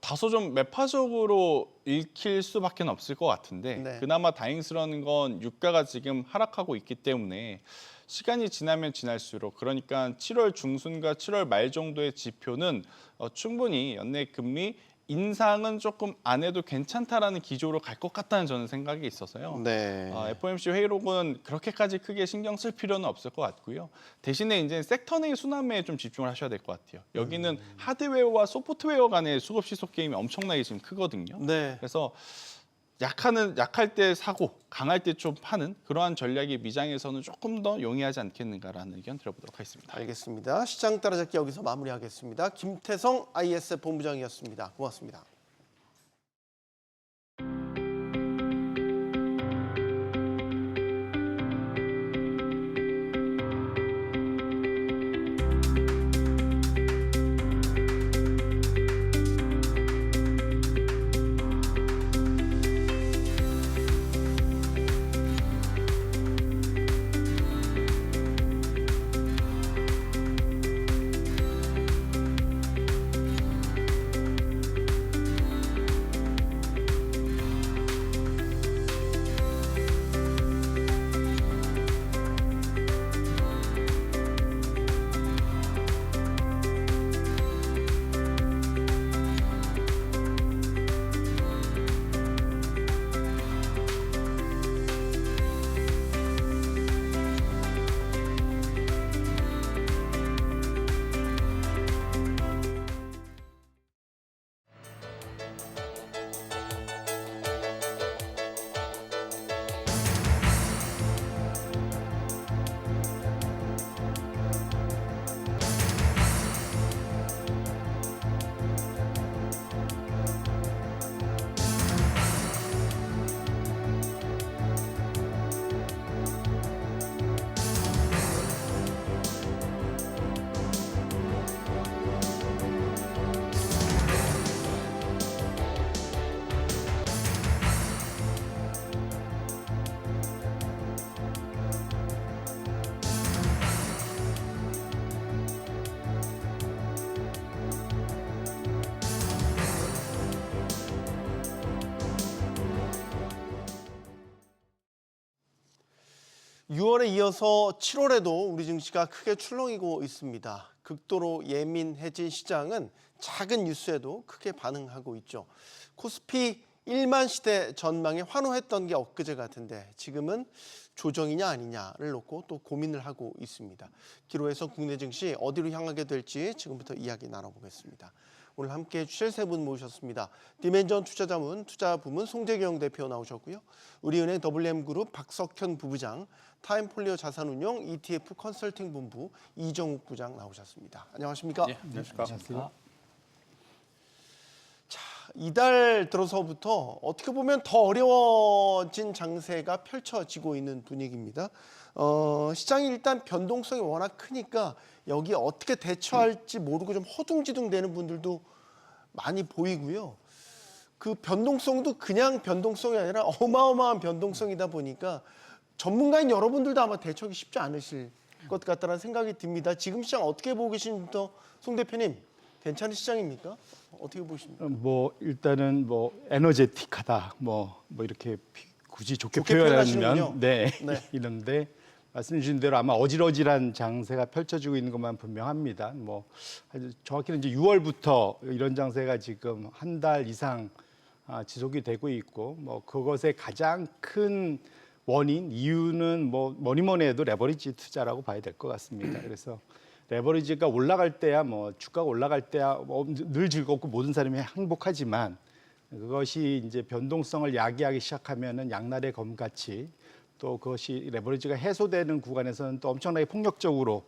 다소 좀 매파적으로 읽힐 수밖에 없을 것 같은데 네. 그나마 다행스러운 건 유가가 지금 하락하고 있기 때문에 시간이 지나면 지날수록 그러니까 7월 중순과 7월 말 정도의 지표는 충분히 연내 금리 인상은 조금 안 해도 괜찮다라는 기조로 갈 것 같다는 저는 생각이 있어서요. 네. FOMC 회의록은 그렇게까지 크게 신경 쓸 필요는 없을 것 같고요. 대신에 이제 섹터 내 순환매에 좀 집중을 하셔야 될 것 같아요. 여기는 하드웨어와 소프트웨어 간의 수급 시속 게임이 엄청나게 지금 크거든요. 네. 그래서 약할 때 사고, 강할 때 좀 파는 그러한 전략이 미장에서는 조금 더 용이하지 않겠는가라는 의견 들어보도록 하겠습니다. 알겠습니다. 시장 따라잡기 여기서 마무리하겠습니다. 김태성 ISF 본부장이었습니다. 고맙습니다. (6월에) 이어서 7월에도 우리 증시가 크게 출렁이고 있습니다. 극도로 예민해진 시장은 작은 뉴스에도 크게 반응하고 있죠. 코스피 1만 시대 전망에 환호했던 게 엊그제 같은데 지금은 조정이냐 아니냐를 놓고 또 고민을 하고 있습니다. 기로에서 국내 증시 어디로 향하게 될지 지금부터 이야기 나눠보겠습니다. 오늘 함께해 주실 세 분 모셨습니다. 디멘전 투자자문 투자부문 송재경 대표 나오셨고요. 우리은행 WM그룹 박석현 부부장, 타임폴리오 자산운용 ETF 컨설팅 본부 이정욱 부장 나오셨습니다. 안녕하십니까? 예, 안녕하십니까? 자, 이달 들어서부터 어떻게 보면 더 어려워진 장세가 펼쳐지고 있는 분위기입니다. 시장이 일단 변동성이 워낙 크니까 여기에 어떻게 대처할지 모르고 좀 허둥지둥되는 분들도 많이 보이고요. 그 변동성도 그냥 변동성이 아니라 어마어마한 변동성이다 보니까 전문가인 여러분들도 아마 대처하기 쉽지 않으실 것 같다는 생각이 듭니다. 지금 시장 어떻게 보고 계신지부터 송 대표님, 괜찮은 시장입니까? 어떻게 보십니까? 뭐 일단은 뭐 에너제틱하다 뭐 이렇게 굳이 좋게 좋게 표현하시는군요. 표현하면 네, 네. 이런데 말씀 주신 대로 아마 어질어질한 장세가 펼쳐지고 있는 것만 분명합니다. 뭐 정확히는 이제 6월부터 이런 장세가 지금 한 달 이상 지속이 되고 있고 뭐 그것의 가장 큰 원인 이유는 뭐 뭐니 해도 레버리지 투자라고 봐야 될 것 같습니다. 그래서 레버리지가 올라갈 때야 뭐 주가가 올라갈 때야 늘 즐겁고 모든 사람이 행복하지만 그것이 이제 변동성을 야기하기 시작하면은 양날의 검같이 또 그것이 레버리지가 해소되는 구간에서는 또 엄청나게 폭력적으로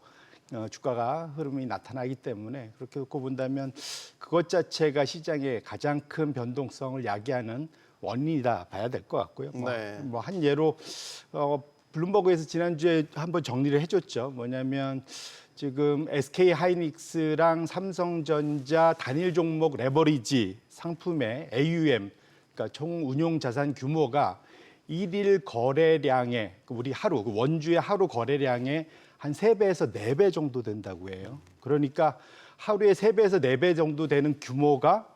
주가가 흐름이 나타나기 때문에 그렇게 놓고 본다면 그것 자체가 시장의 가장 큰 변동성을 야기하는 원인이다 봐야 될 것 같고요. 네. 뭐 한 예로 블룸버그에서 지난주에 한번 정리를 해줬죠. 뭐냐면 지금 SK 하이닉스랑 삼성전자 단일 종목 레버리지 상품의 AUM 그러니까 총 운용 자산 규모가 일일 거래량의 우리 하루 원주의 하루 거래량의 한 3배에서 4배 정도 된다고 해요. 그러니까 하루에 3배에서 4배 정도 되는 규모가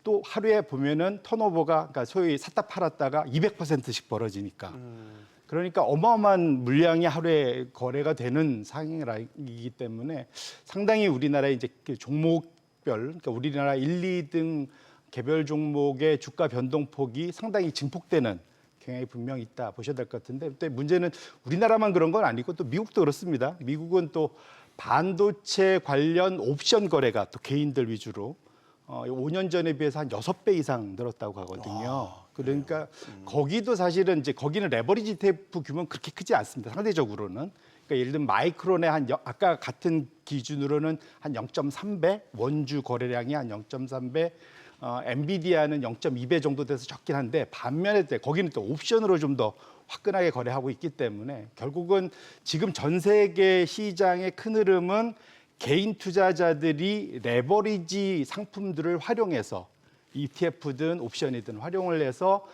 또 하루에 보면은 턴오버가 그러니까 소위 샀다 팔았다가 200%씩 벌어지니까 그러니까 어마어마한 물량이 하루에 거래가 되는 상황이기 때문에 상당히 우리나라의 이제 종목별 그러니까 우리나라 1, 2등 개별 종목의 주가 변동폭이 상당히 증폭되는 경향이 분명히 있다 보셔야 될 것 같은데 근데 문제는 우리나라만 그런 건 아니고 또 미국도 그렇습니다. 미국은 또 반도체 관련 옵션 거래가 또 개인들 위주로 5년 전에 비해서 한 6배 이상 늘었다고 하거든요. 그러니까 거기도 사실은 이제 거기는 레버리지 ETF 규모는 그렇게 크지 않습니다. 상대적으로는. 그러니까 예를 들면 마이크론의 아까 같은 기준으로는 한 0.3배, 원주 거래량이 한 0.3배, 엔비디아는 0.2배 정도 돼서 적긴 한데 반면에 거기는 또 옵션으로 좀 더 화끈하게 거래하고 있기 때문에 결국은 지금 전 세계 시장의 큰 흐름은 개인 투자자들이 레버리지 상품들을 활용해서 ETF든 옵션이든 활용을 해서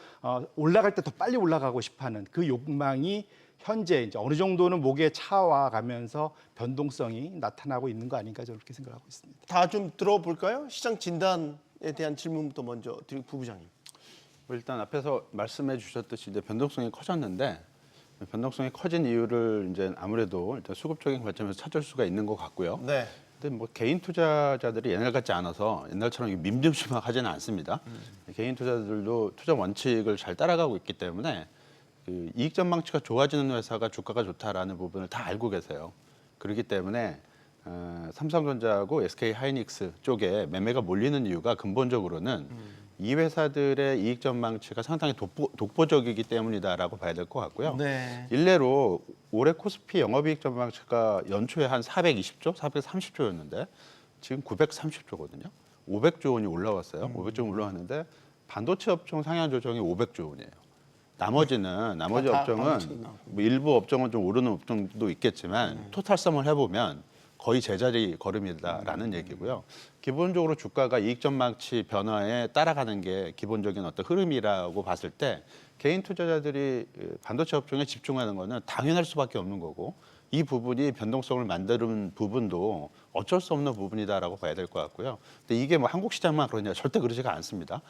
올라갈 때 더 빨리 올라가고 싶어하는 그 욕망이 현재 이제 어느 정도는 목에 차와 가면서 변동성이 나타나고 있는 거 아닌가 저는 그렇게 생각하고 있습니다. 다 좀 들어볼까요? 시장 진단에 대한 질문부터 먼저 드리고 부부장님. 일단 앞에서 말씀해 주셨듯이 이제 변동성이 커졌는데 변동성이 커진 이유를 이제 아무래도 일단 수급적인 관점에서 찾을 수가 있는 것 같고요. 네. 근데 뭐 개인 투자자들이 옛날 같지 않아서 옛날처럼 민병수막하지는 않습니다. 개인 투자들도 투자 원칙을 잘 따라가고 있기 때문에 그 이익 전망치가 좋아지는 회사가 주가가 좋다라는 부분을 다 알고 계세요. 그렇기 때문에 삼성전자하고 SK 하이닉스 쪽에 매매가 몰리는 이유가 근본적으로는 이 회사들의 이익 전망치가 상당히 독보적이기 때문이다라고 봐야 될 것 같고요. 네. 일례로 올해 코스피 영업이익 전망치가 연초에 한 420조, 430조였는데 지금 930조거든요. 500조 원이 올라왔어요. 500조 원 올라왔는데 반도체 업종 상향 조정이 500조 원이에요. 나머지 업종은 뭐 일부 업종은 좀 오르는 업종도 있겠지만 토탈섬을 해보면 거의 제자리 걸음이다라는 얘기고요. 기본적으로 주가가 이익 전망치 변화에 따라가는 게 기본적인 어떤 흐름이라고 봤을 때 개인 투자자들이 반도체 업종에 집중하는 거는 당연할 수밖에 없는 거고 이 부분이 변동성을 만드는 부분도 어쩔 수 없는 부분이다라고 봐야 될 것 같고요. 근데 이게 뭐 한국 시장만 그러냐 절대 그러지가 않습니다.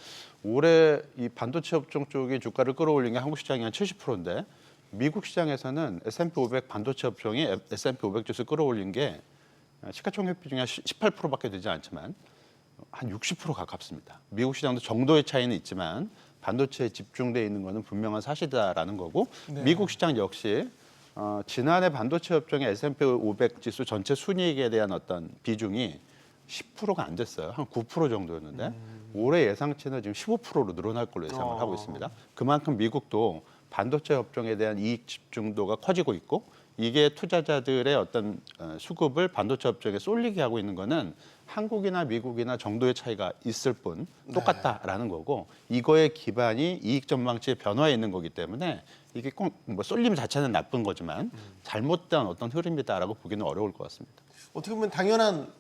올해 이 반도체 업종 쪽이 주가를 끌어올린 게 한국 시장이 한 70%인데 미국 시장에서는 S&P 500 반도체 업종이 S&P 500 지수 끌어올린 게 시가총액 비중이 한 18%밖에 되지 않지만 한 60% 가깝습니다. 미국 시장도 정도의 차이는 있지만 반도체에 집중돼 있는 것은 분명한 사실이다라는 거고 네. 미국 시장 역시 지난해 반도체 업종의 S&P 500 지수 전체 순이익에 대한 어떤 비중이 10%가 안 됐어요. 한 9% 정도였는데 올해 예상치는 지금 15%로 늘어날 걸로 예상을 하고 있습니다. 그만큼 미국도 반도체 업종에 대한 이익 집중도가 커지고 있고 이게 투자자들의 어떤 수급을 반도체 업종에 쏠리게 하고 있는 거는 한국이나 미국이나 정도의 차이가 있을 뿐 똑같다라는 거고 이거의 기반이 이익 전망치의 변화에 있는 거기 때문에 이게 꼭 뭐 쏠림 자체는 나쁜 거지만 잘못된 어떤 흐름이다라고 보기는 어려울 것 같습니다. 어떻게 보면 당연한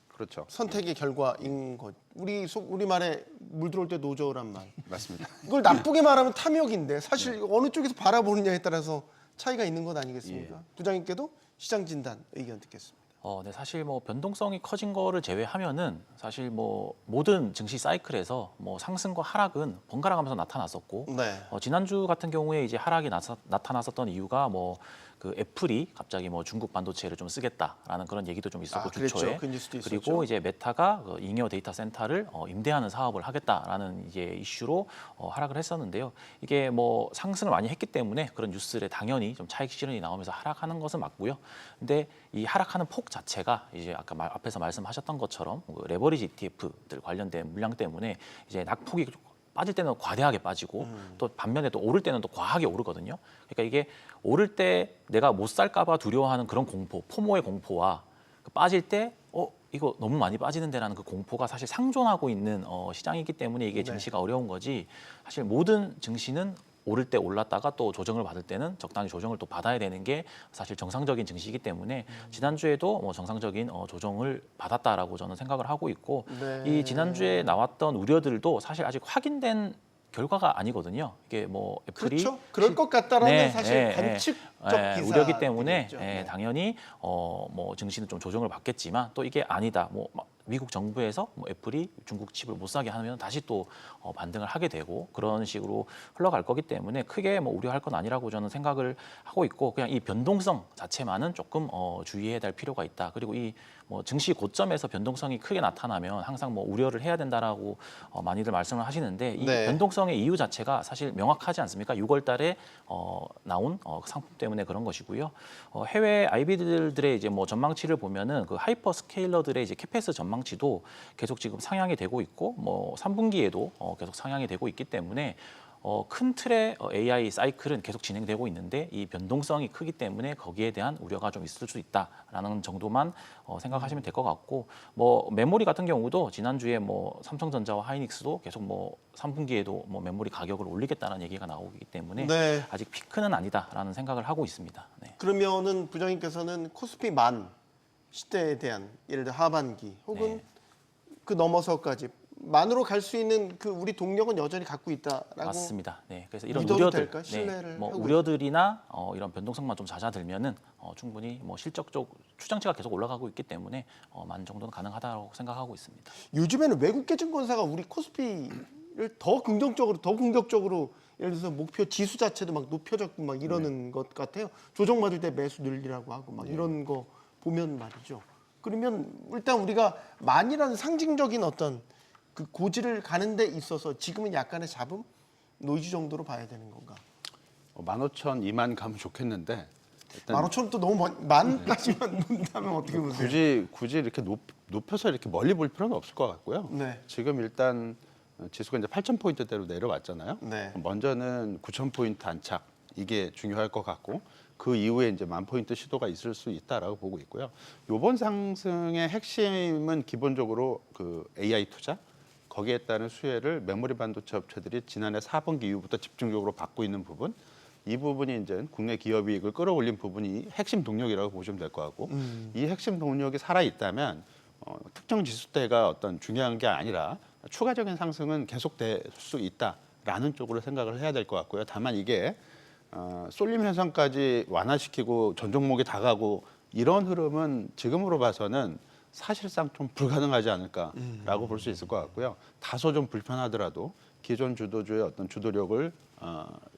그렇죠. 선택의 결과인 것. 우리 말에 물 들어올 때 노저우란 말. 맞습니다. 이걸 나쁘게 말하면 탐욕인데 사실 어느 쪽에서 바라보느냐에 따라서 차이가 있는 것 아니겠습니까? 부장님께도 시장 진단 의견 듣겠습니다. 네, 사실 뭐 변동성이 커진 거를 제외하면은 사실 뭐 모든 증시 사이클에서 뭐 상승과 하락은 번갈아 가면서 나타났었고 네. 지난주 같은 경우에 이제 하락이 나타났었던 이유가 뭐 그 애플이 갑자기 뭐 중국 반도체를 좀 쓰겠다라는 그런 얘기도 좀 있었고 그랬죠. 주초에 그 뉴스도 있었죠. 그리고 이제 메타가 그 잉여 데이터 센터를 임대하는 사업을 하겠다라는 이제 이슈로 하락을 했었는데요. 이게 뭐 상승을 많이 했기 때문에 그런 뉴스에 당연히 좀 차익 실현이 나오면서 하락하는 것은 맞고요. 근데 이 하락하는 폭 자체가 이제 아까 앞에서 말씀하셨던 것처럼 레버리지 ETF들 관련된 물량 때문에 이제 낙폭이 빠질 때는 과대하게 빠지고 또 반면에 또 오를 때는 또 과하게 오르거든요. 그러니까 이게 오를 때 내가 못 살까 봐 두려워하는 그런 공포, 포모의 공포와 빠질 때 이거 너무 많이 빠지는데라는 그 공포가 사실 상존하고 있는 시장이기 때문에 이게 증시가 어려운 거지. 사실 모든 증시는 오를 때 올랐다가 또 조정을 받을 때는 적당히 조정을 또 받아야 되는 게 사실 정상적인 증시이기 때문에 지난주에도 뭐 정상적인 조정을 받았다라고 저는 생각을 하고 있고 네. 이 지난주에 나왔던 우려들도 사실 아직 확인된 결과가 아니거든요. 이게 뭐 애플이 그렇죠. 그럴 것 같다라는 네, 사실 네, 관측적 네, 기사 우려기 때문에 네. 당연히 뭐 증시는 좀 조정을 받겠지만 또 이게 아니다. 뭐 미국 정부에서 뭐 애플이 중국 칩을 못 사게 하면 다시 또 반등을 하게 되고 그런 식으로 흘러갈 거기 때문에 크게 뭐 우려할 건 아니라고 저는 생각을 하고 있고 그냥 이 변동성 자체만은 조금 주의해야 될 필요가 있다. 그리고 이 뭐 증시 고점에서 변동성이 크게 나타나면 항상 뭐 우려를 해야 된다라고 많이들 말씀을 하시는데 이 네. 변동성의 이유 자체가 사실 명확하지 않습니까? 6월달에 나온 상품 때문에 그런 것이고요. 해외 IB들의 이제 뭐 전망치를 보면은 그 하이퍼 스케일러들의 이제 캐페스 전망치도 계속 지금 상향이 되고 있고 뭐 3분기에도 계속 상향이 되고 있기 때문에 큰 틀의 AI 사이클은 계속 진행되고 있는데 이 변동성이 크기 때문에 거기에 대한 우려가 좀 있을 수 있다라는 정도만 생각하시면 될 것 같고 뭐 메모리 같은 경우도 지난주에 뭐 삼성전자와 하이닉스도 계속 뭐 3분기에도 뭐 메모리 가격을 올리겠다는 얘기가 나오기 때문에 네. 아직 피크는 아니다라는 생각을 하고 있습니다. 네. 그러면은 부장님께서는 코스피 만 시대에 대한 예를 들어 하반기 혹은 네. 그 넘어서까지 만으로 갈 수 있는 그 우리 동력은 여전히 갖고 있다라고 맞습니다. 네, 그래서 이런 믿어도 우려들, 될까요? 신뢰를 뭐 하고 우려들이나 이런 변동성만 좀 잦아들면은 충분히 뭐 실적적 추정치가 계속 올라가고 있기 때문에 만 정도는 가능하다고 생각하고 있습니다. 요즘에는 외국계 증권사가 우리 코스피를 더 긍정적으로 더 공격적으로 예를 들어서 목표 지수 자체도 막 높여졌고 막 이러는 것 같아요. 조정받을 때 매수 늘리라고 하고 막 이런 거 보면 말이죠. 그러면 일단 우리가 만이라는 상징적인 어떤 그 고지를 가는 데 있어서 지금은 약간의 잡음, 노이즈 정도로 봐야 되는 건가? 15,000, 2만 가면 좋겠는데 일단 15,000원 또 너무 만까지만 논다면 어떻게 보세요? 굳이 이렇게 높여서 이렇게 멀리 볼 필요는 없을 것 같고요. 네. 지금 일단 지수가 이제 8,000포인트대로 내려왔잖아요. 네. 먼저는 9,000포인트 안착 이게 중요할 것 같고 그 이후에 이제 10,000포인트 시도가 있을 수 있다라고 보고 있고요. 이번 상승의 핵심은 기본적으로 그 AI 투자 거기에 따른 수혜를 메모리 반도체 업체들이 지난해 4분기 이후부터 집중적으로 받고 있는 부분 이 부분이 이제 국내 기업 이익을 끌어올린 부분이 핵심 동력이라고 보시면 될 것 같고 이 핵심 동력이 살아 있다면 특정 지수대가 어떤 중요한 게 아니라 추가적인 상승은 계속될 수 있다라는 쪽으로 생각을 해야 될 것 같고요. 다만 이게 쏠림 현상까지 완화시키고 전 종목이 다 가고 이런 흐름은 지금으로 봐서는 사실상 좀 불가능하지 않을까라고 볼 수 있을 것 같고요. 다소 좀 불편하더라도 기존 주도주의 어떤 주도력을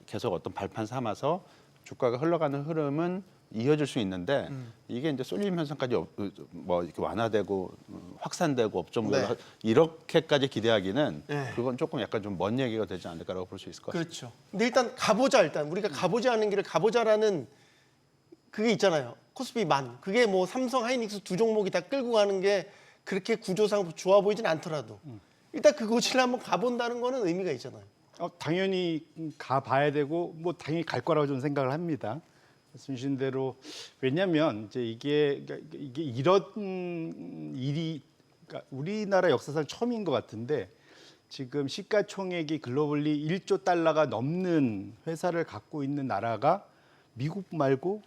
계속 어떤 발판 삼아서 주가가 흘러가는 흐름은 이어질 수 있는데 이게 이제 쏠림 현상까지 뭐 이렇게 완화되고 확산되고 업종별로 네. 이렇게까지 기대하기는 네. 그건 조금 약간 좀 먼 얘기가 되지 않을까라고 볼 수 있을 것 같습니다. 그렇죠. 근데 일단 가보자 일단 우리가 가보지 않은 길을 가보자라는 그게 있잖아요. 코스피 만 그게 뭐 삼성 하이닉스 두 종목이 다 끌고 가는 게 그렇게 구조상 좋아 보이진 않더라도 일단 그 고지를 한번 가본다는 거는 의미가 있잖아요. 당연히 가봐야 되고 뭐 당연히 갈 거라고 저는 생각을 합니다. 말씀하신 대로 왜냐하면 이제 이게 이런 일이 그러니까 우리나라 역사상 처음인 것 같은데 지금 시가총액이 글로벌리 1조 달러가 넘는 회사를 갖고 있는 나라가 미국 말고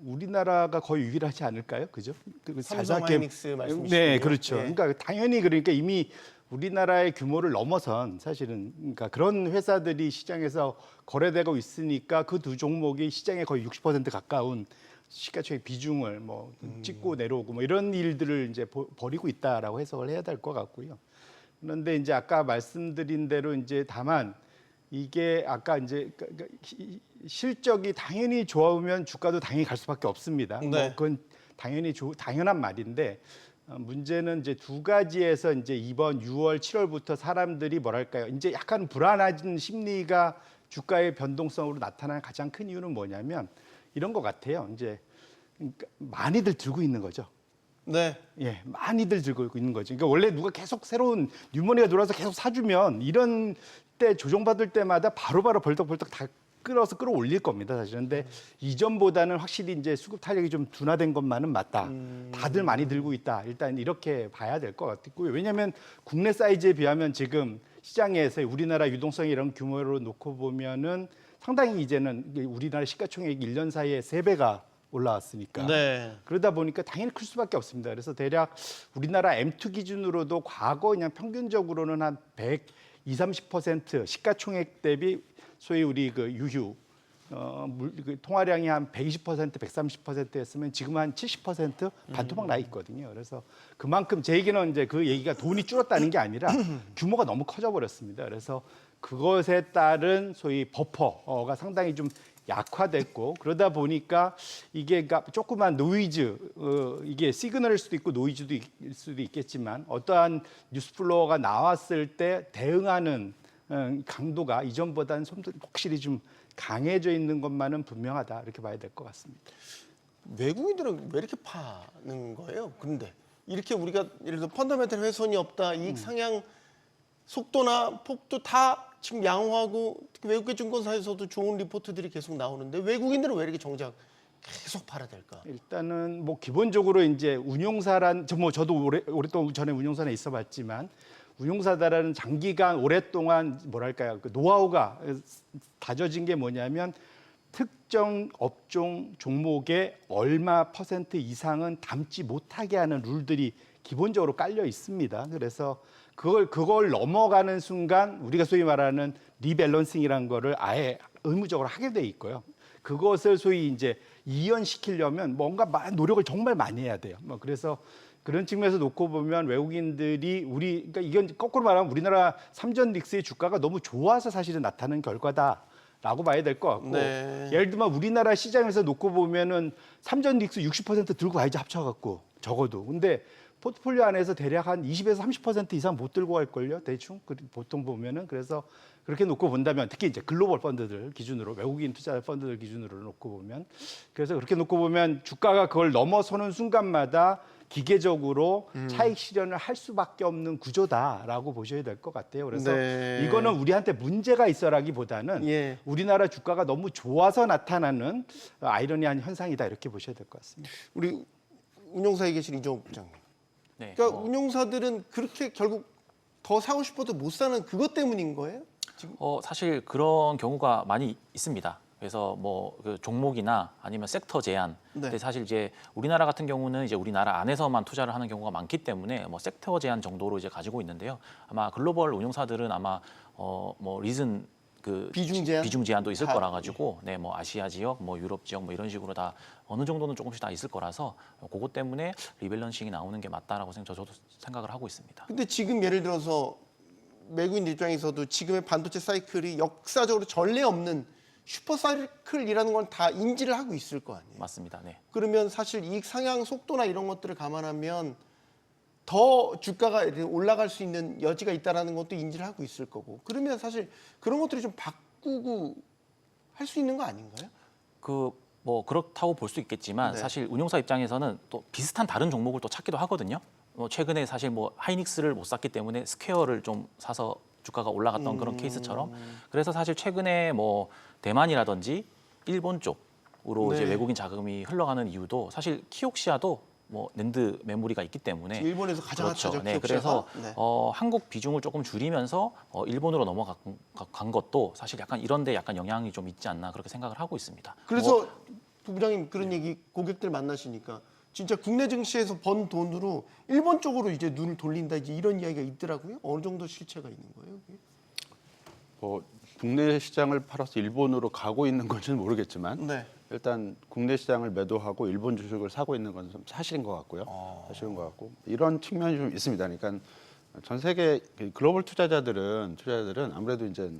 우리나라가 거의 유일하지 않을까요? 그죠? 삼성 하이닉스 말씀이시군요. 네, 그렇죠. 네. 그러니까 당연히 그러니까 이미 우리나라의 규모를 넘어선 사실은 그러니까 그런 회사들이 시장에서 거래되고 있으니까 그 두 종목이 시장에 거의 60% 가까운 시가총액 비중을 뭐 찍고 내려오고 뭐 이런 일들을 이제 벌이고 있다라고 해석을 해야 될 것 같고요. 그런데 이제 아까 말씀드린 대로 이제 다만 이게 아까 이제 실적이 당연히 좋으면 주가도 당연히 갈 수밖에 없습니다. 네. 뭐 그건 당연히 당연한 말인데 문제는 이제 두 가지에서 이제 이번 6월, 7월부터 사람들이 뭐랄까요? 이제 약간 불안한 심리가 주가의 변동성으로 나타나는 가장 큰 이유는 뭐냐면 이런 것 같아요. 이제 그러니까 많이들 들고 있는 거죠. 네. 예, 많이들 들고 있는 거죠. 그러니까 원래 누가 계속 새로운 뉴머니가 들어와서 계속 사주면 이런 때 조정받을 때마다 바로바로 벌떡벌떡 다 끌어올릴 겁니다, 사실은. 근데 이전보다는 확실히 이제 수급 탄력이 좀 둔화된 것만은 맞다. 다들 많이 들고 있다. 일단 이렇게 봐야 될 것 같고요. 왜냐하면 국내 사이즈에 비하면 지금 시장에서 우리나라 유동성이 이런 규모로 놓고 보면은 상당히 이제는 우리나라 시가총액이 1년 사이에 3배가 올라왔으니까. 네. 그러다 보니까 당연히 클 수밖에 없습니다. 그래서 대략 우리나라 M2 기준으로도 과거 그냥 평균적으로는 한 20-30% 시가총액 대비 소위 우리 그 유휴 그 통화량이 한 120%, 130%였으면 지금 한 70% 반토막 나 있거든요. 그래서 그만큼 제 얘기는 이제 그 얘기가 돈이 줄었다는 게 아니라 규모가 너무 커져 버렸습니다. 그래서 그것에 따른 소위 버퍼가 상당히 좀 약화됐고 그러다 보니까 이게 그러니까 조그만 노이즈 이게 시그널일 수도 있고 노이즈도 일 수도 있겠지만 어떠한 뉴스플로어가 나왔을 때 대응하는 강도가 이전보다는 확실히 좀 강해져 있는 것만은 분명하다 이렇게 봐야 될 것 같습니다. 외국인들은 왜 이렇게 파는 거예요? 그런데 이렇게 우리가 예를 들어 펀더멘털 훼손이 없다, 이익 상향 속도나 폭도 다 지금 양호하고 특히 외국계 증권사에서도 좋은 리포트들이 계속 나오는데 외국인들은 왜 이렇게 정작 계속 팔아야 될까? 일단은 뭐 기본적으로 이제 운용사란 저도 오랫동안 전에 운용사에 있어봤지만 운용사다라는 장기간 오랫동안 뭐랄까요 그 노하우가 다져진 게 뭐냐면 특정 업종 종목의 얼마 퍼센트 이상은 담지 못하게 하는 룰들이 기본적으로 깔려 있습니다. 그래서 그걸 넘어가는 순간 우리가 소위 말하는 리밸런싱이라는 거를 아예 의무적으로 하게 돼 있고요. 그것을 소위 이제 이연시키려면 뭔가 노력을 정말 많이 해야 돼요. 뭐 그래서 그런 측면에서 놓고 보면 외국인들이 그러니까 이건 거꾸로 말하면 우리나라 삼전 닉스의 주가가 너무 좋아서 사실은 나타나는 결과다라고 봐야 될 것 같고 네. 예를 들면 우리나라 시장에서 놓고 보면은 삼전 닉스 60% 들고 가야지 합쳐갖고 적어도 근데 포트폴리오 안에서 대략 한 20에서 30% 이상 못 들고 갈걸요 대충 보통 보면은 그래서 그렇게 놓고 본다면 특히 이제 글로벌 펀드들 기준으로 외국인 투자 펀드들 기준으로 놓고 보면 그래서 그렇게 놓고 보면 주가가 그걸 넘어서는 순간마다 기계적으로 차익 실현을 할 수밖에 없는 구조다라고 보셔야 될 것 같아요. 그래서 네. 이거는 우리한테 문제가 있어라기보다는 예. 우리나라 주가가 너무 좋아서 나타나는 아이러니한 현상이다 이렇게 보셔야 될 것 같습니다. 우리 운용사에 계신 이종욱 부장님. 네, 그러니까 운용사들은 그렇게 결국 더 사고 싶어도 못 사는 그것 때문인 거예요? 지금? 사실 그런 경우가 많이 있습니다. 그래서 뭐 그 종목이나 아니면 섹터 제한. 네. 근데 사실 이제 우리나라 같은 경우는 이제 우리나라 안에서만 투자를 하는 경우가 많기 때문에 뭐 섹터 제한 정도로 이제 가지고 있는데요. 아마 글로벌 운용사들은 아마 뭐 리즌 그 비중 제한? 도 있을 다, 거라 가지고 네 뭐 아시아 지역, 뭐 유럽 지역 뭐 이런 식으로 다 어느 정도는 조금씩 다 있을 거라서 그것 때문에 리밸런싱이 나오는 게 맞다라고 저도 생각을 하고 있습니다. 근데 지금 예를 들어서 외국인 입장에서도 지금의 반도체 사이클이 역사적으로 전례 없는 슈퍼 사이클이라는 건 다 인지를 하고 있을 거 아니에요. 맞습니다. 네. 그러면 사실 이익 상향 속도나 이런 것들을 감안하면 더 주가가 올라갈 수 있는 여지가 있다라는 것도 인지를 하고 있을 거고. 그러면 사실 그런 것들이 좀 바꾸고 할 수 있는 거 아닌가요? 뭐 그렇다고 볼 수 있겠지만 네. 사실 운용사 입장에서는 또 비슷한 다른 종목을 또 찾기도 하거든요. 최근에 사실 뭐 하이닉스를 못 샀기 때문에 스퀘어를 좀 사서 주가가 올라갔던 그런 케이스처럼 그래서 사실 최근에 뭐 대만이라든지 일본 쪽으로 이제 네. 외국인 자금이 흘러가는 이유도 사실 키옥시아도 뭐 낸드 메모리가 있기 때문에 지금 일본에서 가장 그렇죠. 핫하죠. 네, 기업체가. 그래서 네. 한국 비중을 조금 줄이면서 일본으로 넘어간 것도 사실 약간 이런데 약간 영향이 좀 있지 않나 그렇게 생각을 하고 있습니다. 그래서 부부장님 그런 얘기 고객들 만나시니까 진짜 국내 증시에서 번 돈으로 일본 쪽으로 이제 눈을 돌린다 이제 이런 이야기가 있더라고요. 어느 정도 실체가 있는 거예요? 그게? 뭐 국내 시장을 팔아서 일본으로 가고 있는 건지는 모르겠지만 네. 일단 국내 시장을 매도하고 일본 주식을 사고 있는 건 좀 사실인 것 같고요. 사실인 것 같고 이런 측면이 좀 있습니다. 그러니까 전 세계 글로벌 투자자들은 아무래도 이제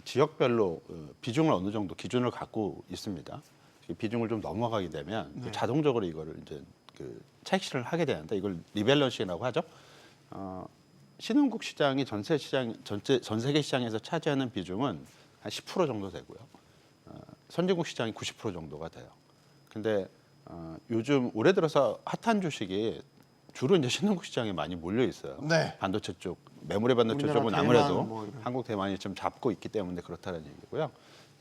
지역별로 비중을 어느 정도 기준을 갖고 있습니다. 비중을 좀 넘어가게 되면 자동적으로 이거를 이제 차익 실현을 하게 되는데 이걸 리밸런싱이라고 하죠. 신흥국 시장이 전 세계 시장에서 차지하는 비중은 한 10% 정도 되고요. 선진국 시장이 90% 정도가 돼요. 근데 요즘 올해 들어서 핫한 주식이 주로 이제 신흥국 시장에 많이 몰려 있어요. 네. 반도체 쪽, 메모리 반도체 우리나라 쪽은 대만 아무래도 뭐 이런. 한국 대만이 좀 잡고 있기 때문에 그렇다는 얘기고요.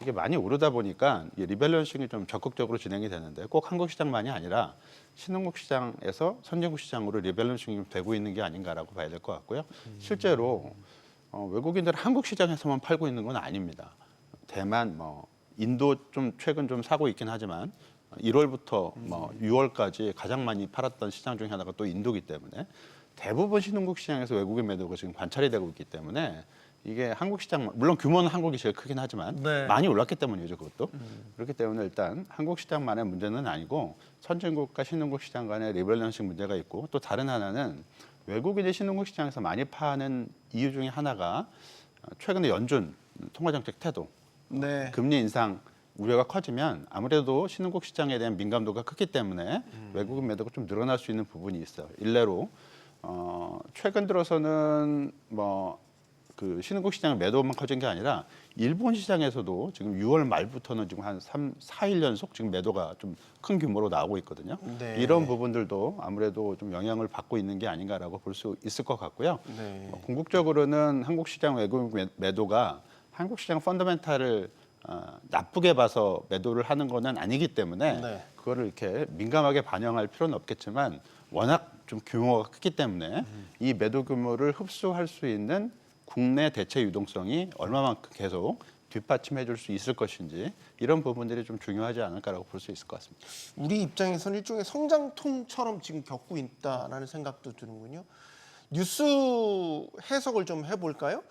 이게 많이 오르다 보니까 이 리밸런싱이 좀 적극적으로 진행이 되는데 꼭 한국 시장만이 아니라 신흥국 시장에서 선진국 시장으로 리밸런싱이 좀 되고 있는 게 아닌가라고 봐야 될 것 같고요. 실제로 외국인들은 한국 시장에서만 팔고 있는 건 아닙니다. 대만, 뭐 인도 좀 최근 좀 사고 있긴 하지만 1월부터 뭐 6월까지 가장 많이 팔았던 시장 중에 하나가 또 인도기 때문에 대부분 신흥국 시장에서 외국인 매도가 지금 관찰이 되고 있기 때문에 이게 한국 시장 물론 규모는 한국이 제일 크긴 하지만 네. 많이 올랐기 때문이죠 그것도. 그렇기 때문에 일단 한국 시장만의 문제는 아니고 선진국과 신흥국 시장 간의 리밸런싱 문제가 있고 또 다른 하나는 외국인이 신흥국 시장에서 많이 파는 이유 중에 하나가 최근에 연준 통화정책 태도, 네. 금리 인상 우려가 커지면 아무래도 신흥국 시장에 대한 민감도가 크기 때문에 외국인 매도가 좀 늘어날 수 있는 부분이 있어요. 일례로 최근 들어서는 그 신흥국 시장 매도만 커진 게 아니라 일본 시장에서도 지금 6월 말부터는 지금 한 4일 연속 지금 매도가 좀 큰 규모로 나오고 있거든요. 네. 이런 부분들도 아무래도 좀 영향을 받고 있는 게 아닌가라고 볼 수 있을 것 같고요. 네. 궁극적으로는 한국 시장 외국인 매도가 한국 시장 펀더멘탈을 나쁘게 봐서 매도를 하는 거는 아니기 때문에 네. 그거를 이렇게 민감하게 반영할 필요는 없겠지만 워낙 좀 규모가 크기 때문에 이 매도 규모를 흡수할 수 있는 국내 대체 유동성이 얼마만큼 계속 뒷받침해 줄 수 있을 것인지 이런 부분들이 좀 중요하지 않을까라고 볼 수 있을 것 같습니다. 우리 입장에서는 일종의 성장통처럼 지금 겪고 있다라는 생각도 드는군요. 뉴스 해석을 좀 해볼까요?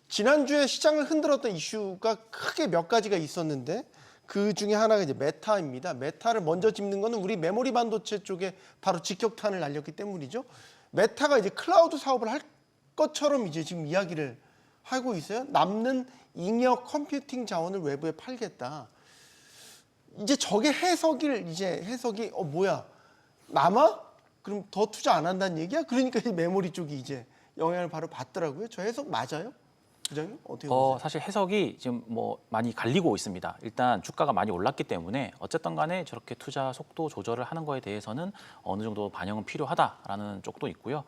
지난주에 시장을 흔들었던 이슈가 크게 몇 가지가 있었는데 그 중에 하나가 이제 메타입니다. 메타를 먼저 짚는 거는 우리 메모리 반도체 쪽에 바로 직격탄을 날렸기 때문이죠. 메타가 이제 클라우드 사업을 할 것처럼 이제 지금 이야기를 하고 있어요. 남는 잉여 컴퓨팅 자원을 외부에 팔겠다. 이제 저게 해석이 뭐야 남아? 그럼 더 투자 안 한다는 얘기야? 그러니까 이 메모리 쪽이 이제 영향을 바로 받더라고요. 저 해석 맞아요? 부장님 어떻게 보세요? 사실 해석이 지금 뭐 많이 갈리고 있습니다. 일단 주가가 많이 올랐기 때문에 어쨌든 간에 저렇게 투자 속도 조절을 하는 거에 대해서는 어느 정도 반영은 필요하다라는 쪽도 있고요.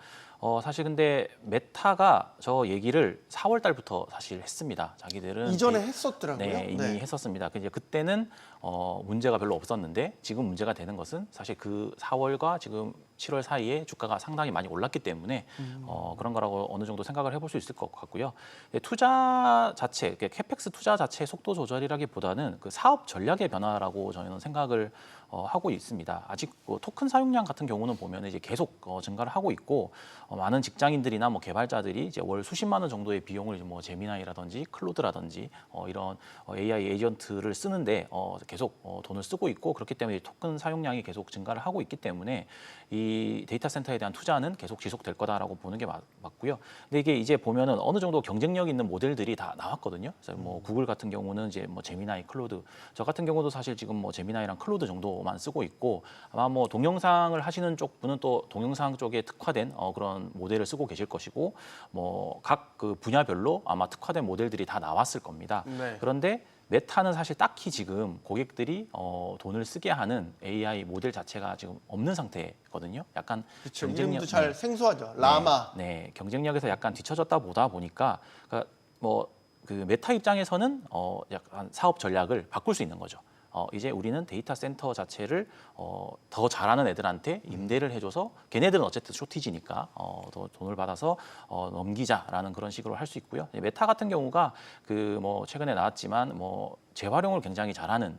사실 근데 메타가 저 얘기를 4월 달부터 사실 했습니다. 자기들은 이전에 했었더라고요. 네, 이미 했었습니다. 이제 그때는 문제가 별로 없었는데 지금 문제가 되는 것은 사실 그 4월과 지금 7월 사이에 주가가 상당히 많이 올랐기 때문에 그런 거라고 어느 정도 생각을 해볼 수 있을 것 같고요. 투자 자체, 캐펙스 투자 자체의 속도 조절이라기보다는 그 사업 전략의 변화라고 저희는 생각을 하고 있습니다. 아직 토큰 사용량 같은 경우는 보면 이제 계속 증가를 하고 있고 많은 직장인들이나 뭐 개발자들이 이제 월 수십만 원 정도의 비용을 뭐 제미나이라든지 클로드라든지 이런 AI 에이전트를 쓰는데 계속 돈을 쓰고 있고 그렇기 때문에 토큰 사용량이 계속 증가를 하고 있기 때문에 이 데이터 센터에 대한 투자는 계속 지속될 거다라고 보는 게 맞고요. 근데 이게 이제 보면은 어느 정도 경쟁력 있는 모델들이 다 나왔거든요. 그래서 뭐 구글 같은 경우는 이제 뭐 제미나이, 클로드, 저 같은 경우도 사실 지금 뭐 제미나이랑 클로드 정도만 쓰고 있고 아마 뭐 동영상을 하시는 쪽 분은 또 동영상 쪽에 특화된 그런 모델을 쓰고 계실 것이고 뭐 각 그 분야별로 아마 특화된 모델들이 다 나왔을 겁니다. 네. 그런데 메타는 사실 딱히 지금 고객들이 돈을 쓰게 하는 AI 모델 자체가 지금 없는 상태거든요. 약간 그렇죠. 이름도 잘 네. 생소하죠. 라마. 네, 경쟁력에서 약간 뒤처졌다 보다 보니까 그러니까 뭐 그 메타 입장에서는 약간 사업 전략을 바꿀 수 있는 거죠. 이제 우리는 데이터 센터 자체를 더 잘하는 애들한테 임대를 해줘서 걔네들은 어쨌든 쇼티지니까 더 돈을 받아서 넘기자라는 그런 식으로 할 수 있고요. 메타 같은 경우가 그 뭐 최근에 나왔지만 뭐 재활용을 굉장히 잘하는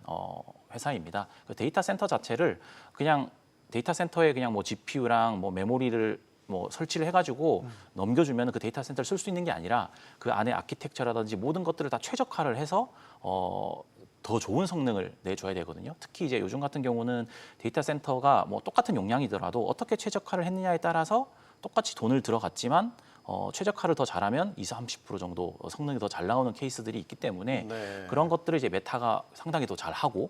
회사입니다. 그 데이터 센터 자체를 그냥 데이터 센터에 그냥 뭐 GPU랑 뭐 메모리를 뭐 설치를 해가지고 넘겨주면 그 데이터 센터를 쓸 수 있는 게 아니라 그 안에 아키텍처라든지 모든 것들을 다 최적화를 해서 더 좋은 성능을 내줘야 되거든요. 특히 이제 요즘 같은 경우는 데이터 센터가 뭐 똑같은 용량이더라도 어떻게 최적화를 했느냐에 따라서 똑같이 돈을 들어갔지만 최적화를 더 잘하면 20-30% 정도 성능이 더 잘 나오는 케이스들이 있기 때문에 네. 그런 것들을 이제 메타가 상당히 더 잘하고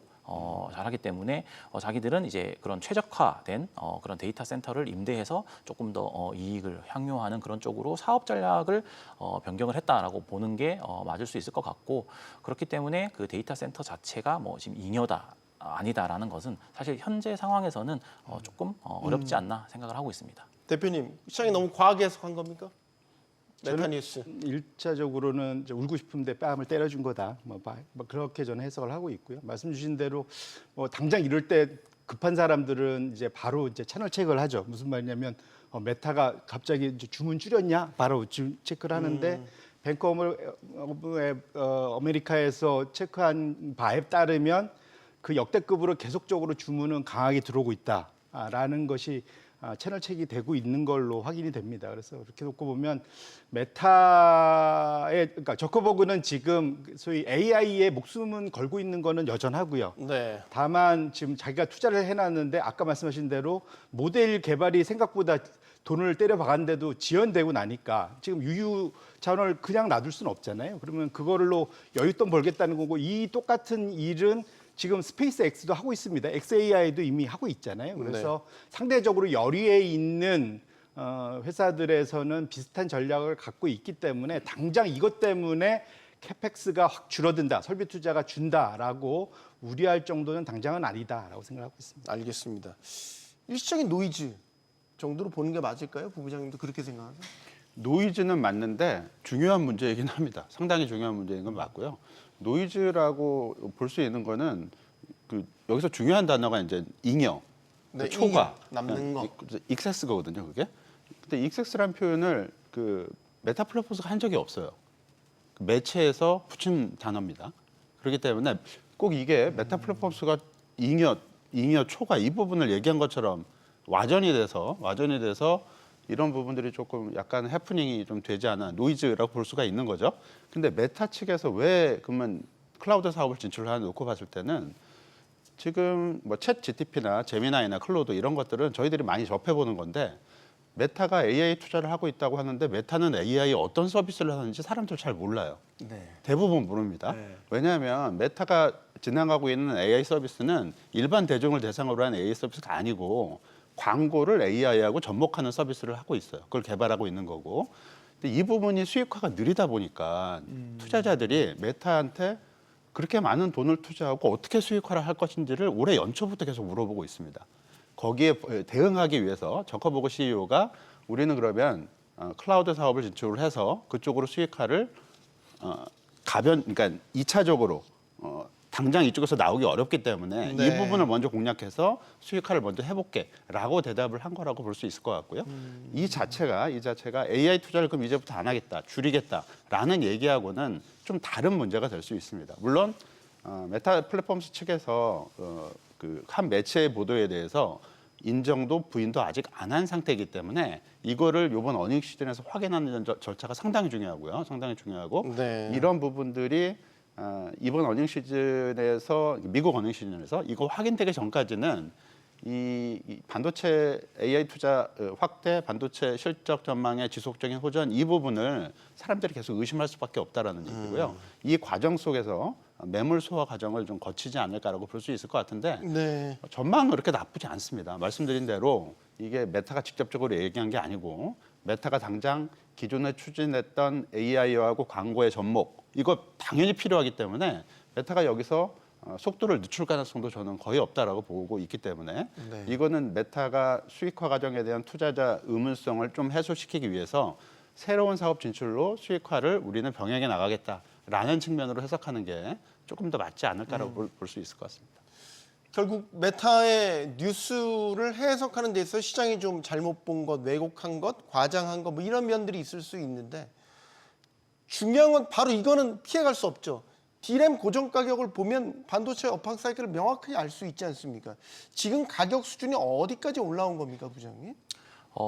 잘하기 때문에 자기들은 이제 그런 최적화된 그런 데이터 센터를 임대해서 조금 더 이익을 향유하는 그런 쪽으로 사업 전략을 변경을 했다라고 보는 게 맞을 수 있을 것 같고 그렇기 때문에 그 데이터 센터 자체가 뭐 지금 잉여다 아니다라는 것은 사실 현재 상황에서는 조금 어렵지 않나 생각을 하고 있습니다. 대표님 시장이 너무 과하게 해석한 겁니까? 메타 저는 뉴스. 일차적으로는 이제 울고 싶은데 뺨을 때려준 거다. 뭐 그렇게 저는 해석을 하고 있고요. 말씀 주신 대로 뭐 당장 이럴 때 급한 사람들은 이제 바로 이제 채널 체크를 하죠. 무슨 말이냐면 메타가 갑자기 이제 주문 줄였냐? 바로 체크를 하는데 뱅크 오브 아메리카에서 체크한 바에 따르면 그 역대급으로 계속적으로 주문은 강하게 들어오고 있다라는 것이 채널책이 되고 있는 걸로 확인이 됩니다. 그래서 이렇게 놓고 보면 메타의 그러니까 저커버그는 지금 소위 AI에 목숨은 걸고 있는 거는 여전하고요. 네. 다만 지금 자기가 투자를 해놨는데 아까 말씀하신 대로 모델 개발이 생각보다 돈을 때려 박았는데도 지연되고 나니까 지금 유유 자원을 그냥 놔둘 수는 없잖아요. 그러면 그걸로 여윳돈 벌겠다는 거고 이 똑같은 일은 지금 스페이스 X도 하고 있습니다. XAI도 이미 하고 있잖아요. 그래서 상대적으로 열의에 있는 회사들에서는 비슷한 전략을 갖고 있기 때문에 당장 이것 때문에 캐펙스가 확 줄어든다, 설비 투자가 준다라고 우려할 정도는 당장은 아니다라고 생각하고 있습니다. 알겠습니다. 일시적인 노이즈 정도로 보는 게 맞을까요? 부부장님도 그렇게 생각하세요? 노이즈는 맞는데 중요한 문제이긴 합니다. 상당히 중요한 문제인 건 맞고요. 노이즈라고 볼 수 있는 거는 여기서 중요한 단어가 이제 잉여, 네, 초과, 잉여, 남는 거. 익세스거든요, 그게. 근데 익세스란 표현을 메타 플랫폼스가 한 적이 없어요. 매체에서 붙인 단어입니다. 그렇기 때문에 꼭 이게 메타 플랫폼스가 잉여 초과 이 부분을 얘기한 것처럼 와전이 돼서 이런 부분들이 조금 약간 해프닝이 좀 되지 않아 노이즈라고 볼 수가 있는 거죠. 근데 메타 측에서 왜 그러면 클라우드 사업을 진출을 놓고 봤을 때는 지금 뭐 챗 GTP나 제미나이나 클로드 이런 것들은 저희들이 많이 접해보는 건데 메타가 AI 투자를 하고 있다고 하는데 메타는 AI 어떤 서비스를 하는지 사람들 잘 몰라요. 네. 대부분 모릅니다. 네. 왜냐하면 메타가 진행하고 있는 AI 서비스는 일반 대중을 대상으로 한 AI 서비스가 아니고 광고를 AI하고 접목하는 서비스를 하고 있어요. 그걸 개발하고 있는 거고. 근데 이 부분이 수익화가 느리다 보니까 투자자들이 메타한테 그렇게 많은 돈을 투자하고 어떻게 수익화를 할 것인지를 올해 연초부터 계속 물어보고 있습니다. 거기에 대응하기 위해서 저커버그 CEO가 우리는 그러면 클라우드 사업을 진출을 해서 그쪽으로 수익화를 그러니까 2차적으로 당장 이쪽에서 나오기 어렵기 때문에 네. 이 부분을 먼저 공략해서 수익화를 먼저 해볼게라고 대답을 한 거라고 볼 수 있을 것 같고요. 이 자체가 AI 투자를 그럼 이제부터 안 하겠다, 줄이겠다라는 얘기하고는 좀 다른 문제가 될 수 있습니다. 물론 메타 플랫폼스 측에서 한 매체의 보도에 대해서 인정도 부인도 아직 안 한 상태이기 때문에 이거를 이번 어닝 시즌에서 확인하는 절차가 상당히 중요하고요. 상당히 중요하고 네. 이런 부분들이 이번 어닝 시즌에서 미국 어닝 시즌에서 이거 확인되기 전까지는 이 반도체 AI 투자 확대, 반도체 실적 전망의 지속적인 호전 이 부분을 사람들이 계속 의심할 수밖에 없다라는 얘기고요. 이 과정 속에서 매물 소화 과정을 좀 거치지 않을까라고 볼 수 있을 것 같은데 네. 전망은 그렇게 나쁘지 않습니다. 말씀드린 대로 이게 메타가 직접적으로 얘기한 게 아니고 메타가 당장 기존에 추진했던 AI하고 광고의 접목 이거 당연히 필요하기 때문에 메타가 여기서 속도를 늦출 가능성도 저는 거의 없다라고 보고 있기 때문에 네. 이거는 메타가 수익화 과정에 대한 투자자 의문성을 좀 해소시키기 위해서 새로운 사업 진출로 수익화를 우리는 병행해 나가겠다라는 측면으로 해석하는 게 조금 더 맞지 않을까라고 볼 수 있을 것 같습니다. 결국 메타의 뉴스를 해석하는 데 있어서 시장이 좀 잘못 본 것, 왜곡한 것, 과장한 것 뭐 이런 면들이 있을 수 있는데 중요한 건 바로 이거는 피해갈 수 없죠. D램 고정 가격을 보면 반도체 업황 사이클을 명확하게 알 수 있지 않습니까? 지금 가격 수준이 어디까지 올라온 겁니까, 부장님?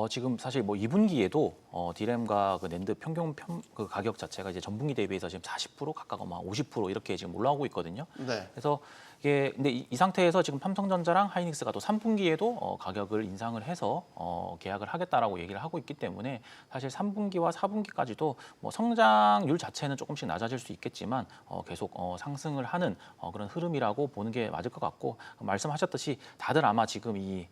지금 사실 뭐 2분기에도 D램과 그 낸드 평균 그 가격 자체가 이제 전분기 대비해서 지금 40% 각각 막 50% 이렇게 지금 올라오고 있거든요. 네. 그래서 이게 근데 이 상태에서 지금 삼성전자랑 하이닉스가 또 3분기에도 가격을 인상을 해서 계약을 하겠다라고 얘기를 하고 있기 때문에 사실 3분기와 4분기까지도 뭐 성장률 자체는 조금씩 낮아질 수 있겠지만 계속 상승을 하는 그런 흐름이라고 보는 게 맞을 것 같고 말씀하셨듯이 다들 아마 지금 이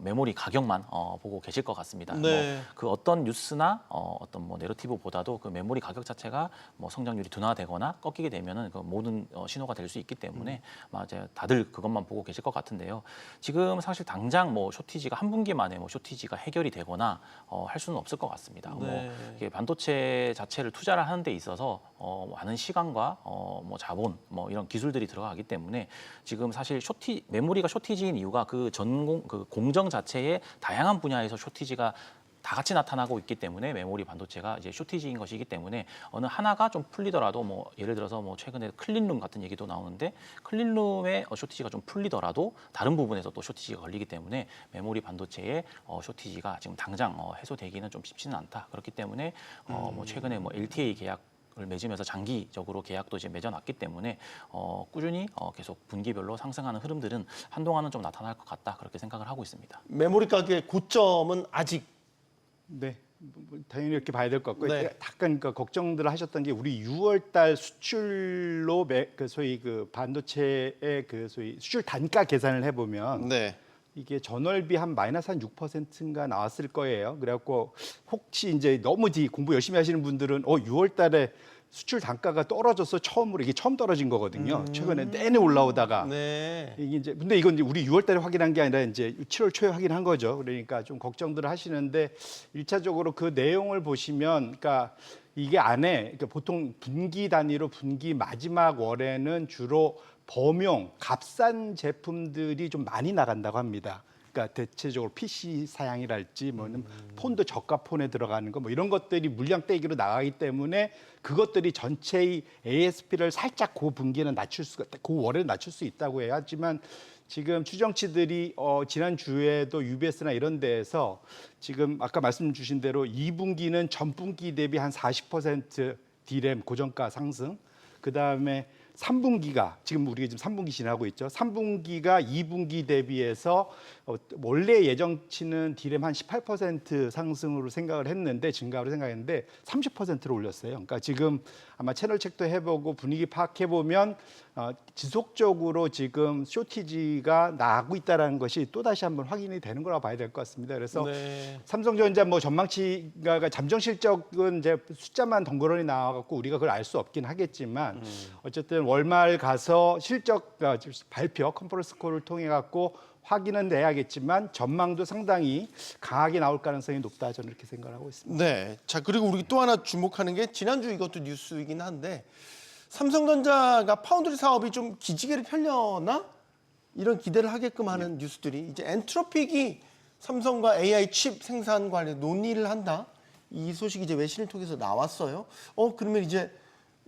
메모리 가격만 보고 계실 것 같습니다. 네. 뭐 그 어떤 뉴스나 어떤 뭐 내러티브보다도 그 메모리 가격 자체가 뭐 성장률이 둔화되거나 꺾이게 되면은 그 모든 신호가 될 수 있기 때문에 이제 다들 그것만 보고 계실 것 같은데요. 지금 사실 당장 뭐 쇼티지가 한 분기 만에 뭐 쇼티지가 해결이 되거나 할 수는 없을 것 같습니다. 네. 뭐 이게 반도체 자체를 투자를 하는 데 있어서 많은 시간과 뭐 자본 뭐 이런 기술들이 들어가기 때문에 지금 사실 메모리가 쇼티지인 이유가 그 공정 자체의 다양한 분야에서 쇼티지가 다 같이 나타나고 있기 때문에 메모리 반도체가 이제 쇼티지인 것이기 때문에 어느 하나가 좀 풀리더라도 뭐 예를 들어서 뭐 최근에 클린룸 같은 얘기도 나오는데 클린룸의 쇼티지가 좀 풀리더라도 다른 부분에서 또 쇼티지가 걸리기 때문에 메모리 반도체의 쇼티지가 지금 당장 해소되기는 좀 쉽지는 않다. 그렇기 때문에 뭐 최근에 뭐 LTA 계약을 맺으면서 장기적으로 계약도 이제 맺어놨기 때문에 꾸준히 계속 분기별로 상승하는 흐름들은 한동안은 좀 나타날 것 같다. 그렇게 생각을 하고 있습니다. 메모리 가격의 고점은 아직 네, 뭐 당연히 이렇게 봐야 될 것 같고 네. 약간 그 걱정들을 하셨던 게 우리 6월달 수출로 그 소위 그 반도체의 그 소위 수출 단가 계산을 해보면 네. 이게 전월비 한 마이너스 한 6%인가 나왔을 거예요. 그래갖고 혹시 이제 너무 공부 열심히 하시는 분들은 6월달에 수출 단가가 떨어져서 처음으로 이게 처음 떨어진 거거든요. 최근에 내내 올라오다가 네. 이게 이제 근데 이건 이제 우리 6월달에 확인한 게 아니라 이제 7월 초에 확인한 거죠. 그러니까 좀 걱정들을 하시는데 1차적으로 그 내용을 보시면, 그러니까 이게 안에 그러니까 보통 분기 단위로 분기 마지막 월에는 주로 범용 값싼 제품들이 좀 많이 나간다고 합니다. 그러니까 대체적으로 PC 사양이랄지 뭐는 폰도 저가 폰에 들어가는 거 뭐 이런 것들이 물량 떼기로 나가기 때문에 그것들이 전체의 ASP를 살짝 그 분기는 낮출 수가 그 월에 낮출 수 있다고 해요. 하지만 지금 추정치들이 지난 주에도 UBS나 이런 데에서 지금 아까 말씀 주신 대로 2분기는 전분기 대비 한 40% D램 고정가 상승, 그다음에 3분기가 지금 우리가 지금 3분기 지나고 있죠. 3분기가 2분기 대비해서 원래 예정치는 D램 한 18% 상승으로 생각을 했는데 증가로 생각했는데 30%로 올렸어요. 그러니까 지금 아마 채널 체크도 해보고 분위기 파악해 보면 지속적으로 지금 쇼티지가 나고 있다는 것이 또 다시 한번 확인이 되는 거라고 봐야 될 것 같습니다. 그래서 네. 삼성전자 뭐 전망치가 잠정 실적은 이제 숫자만 덩그러니 나와갖고 우리가 그걸 알 수 없긴 하겠지만 어쨌든 월말 가서 실적 발표 컨퍼런스 콜을 통해 갖고 확인은 돼야겠지만 전망도 상당히 강하게 나올 가능성이 높다, 저는 이렇게 생각을 하고 있습니다. 네. 자, 그리고 우리 또 하나 주목하는 게 지난주 이것도 뉴스이긴 한데 삼성전자가 파운드리 사업이 좀 기지개를 펴려나? 이런 기대를 하게끔 하는 뉴스들이 이제 엔트로픽이 삼성과 AI 칩 생산 관련 논의를 한다. 이 소식이 이제 외신을 통해서 나왔어요. 그러면 이제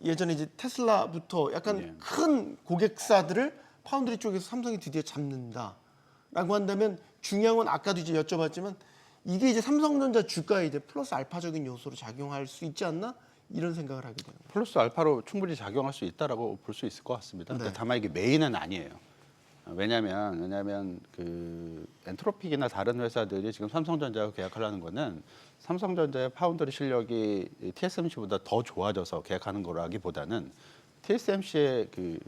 예전에 이제 테슬라부터 약간 큰 고객사들을 파운드리 쪽에서 삼성이 드디어 잡는다라고 한다면 중요한 건 아까도 이제 여쭤봤지만 이게 이제 삼성전자 주가에 이제 플러스 알파적인 요소로 작용할 수 있지 않나? 이런 생각을 하게 되는 거예요. 플러스 알파로 충분히 작용할 수 있다라고 볼 수 있을 것 같습니다. 근데 다만 이게 메인은 아니에요. 왜냐하면 그 엔트로픽이나 다른 회사들이 지금 삼성전자와 계약하려는 거는 삼성전자의 파운드리 실력이 TSMC보다 더 좋아져서 계약하는 거라기보다는 TSMC의 그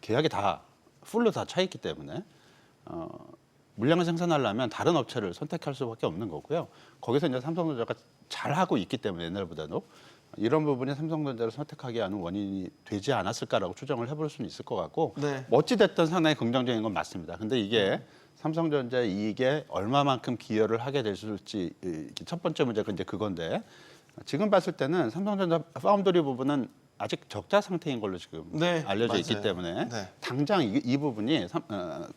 계약이 다 풀로 다 차 있기 때문에 물량을 생산하려면 다른 업체를 선택할 수밖에 없는 거고요. 거기서 이제 삼성전자가 잘 하고 있기 때문에 옛날보다도 이런 부분이 삼성전자를 선택하게 하는 원인이 되지 않았을까라고 추정을 해볼 수는 있을 것 같고 네. 어찌됐든 상당히 긍정적인 건 맞습니다. 근데 이게 삼성전자의 이익에 얼마만큼 기여를 하게 될지 첫 번째 문제가 이제 그건데 지금 봤을 때는 삼성전자 파운드리 부분은 아직 적자 상태인 걸로 지금 네, 알려져 있기 맞아요. 때문에 네. 당장 이 부분이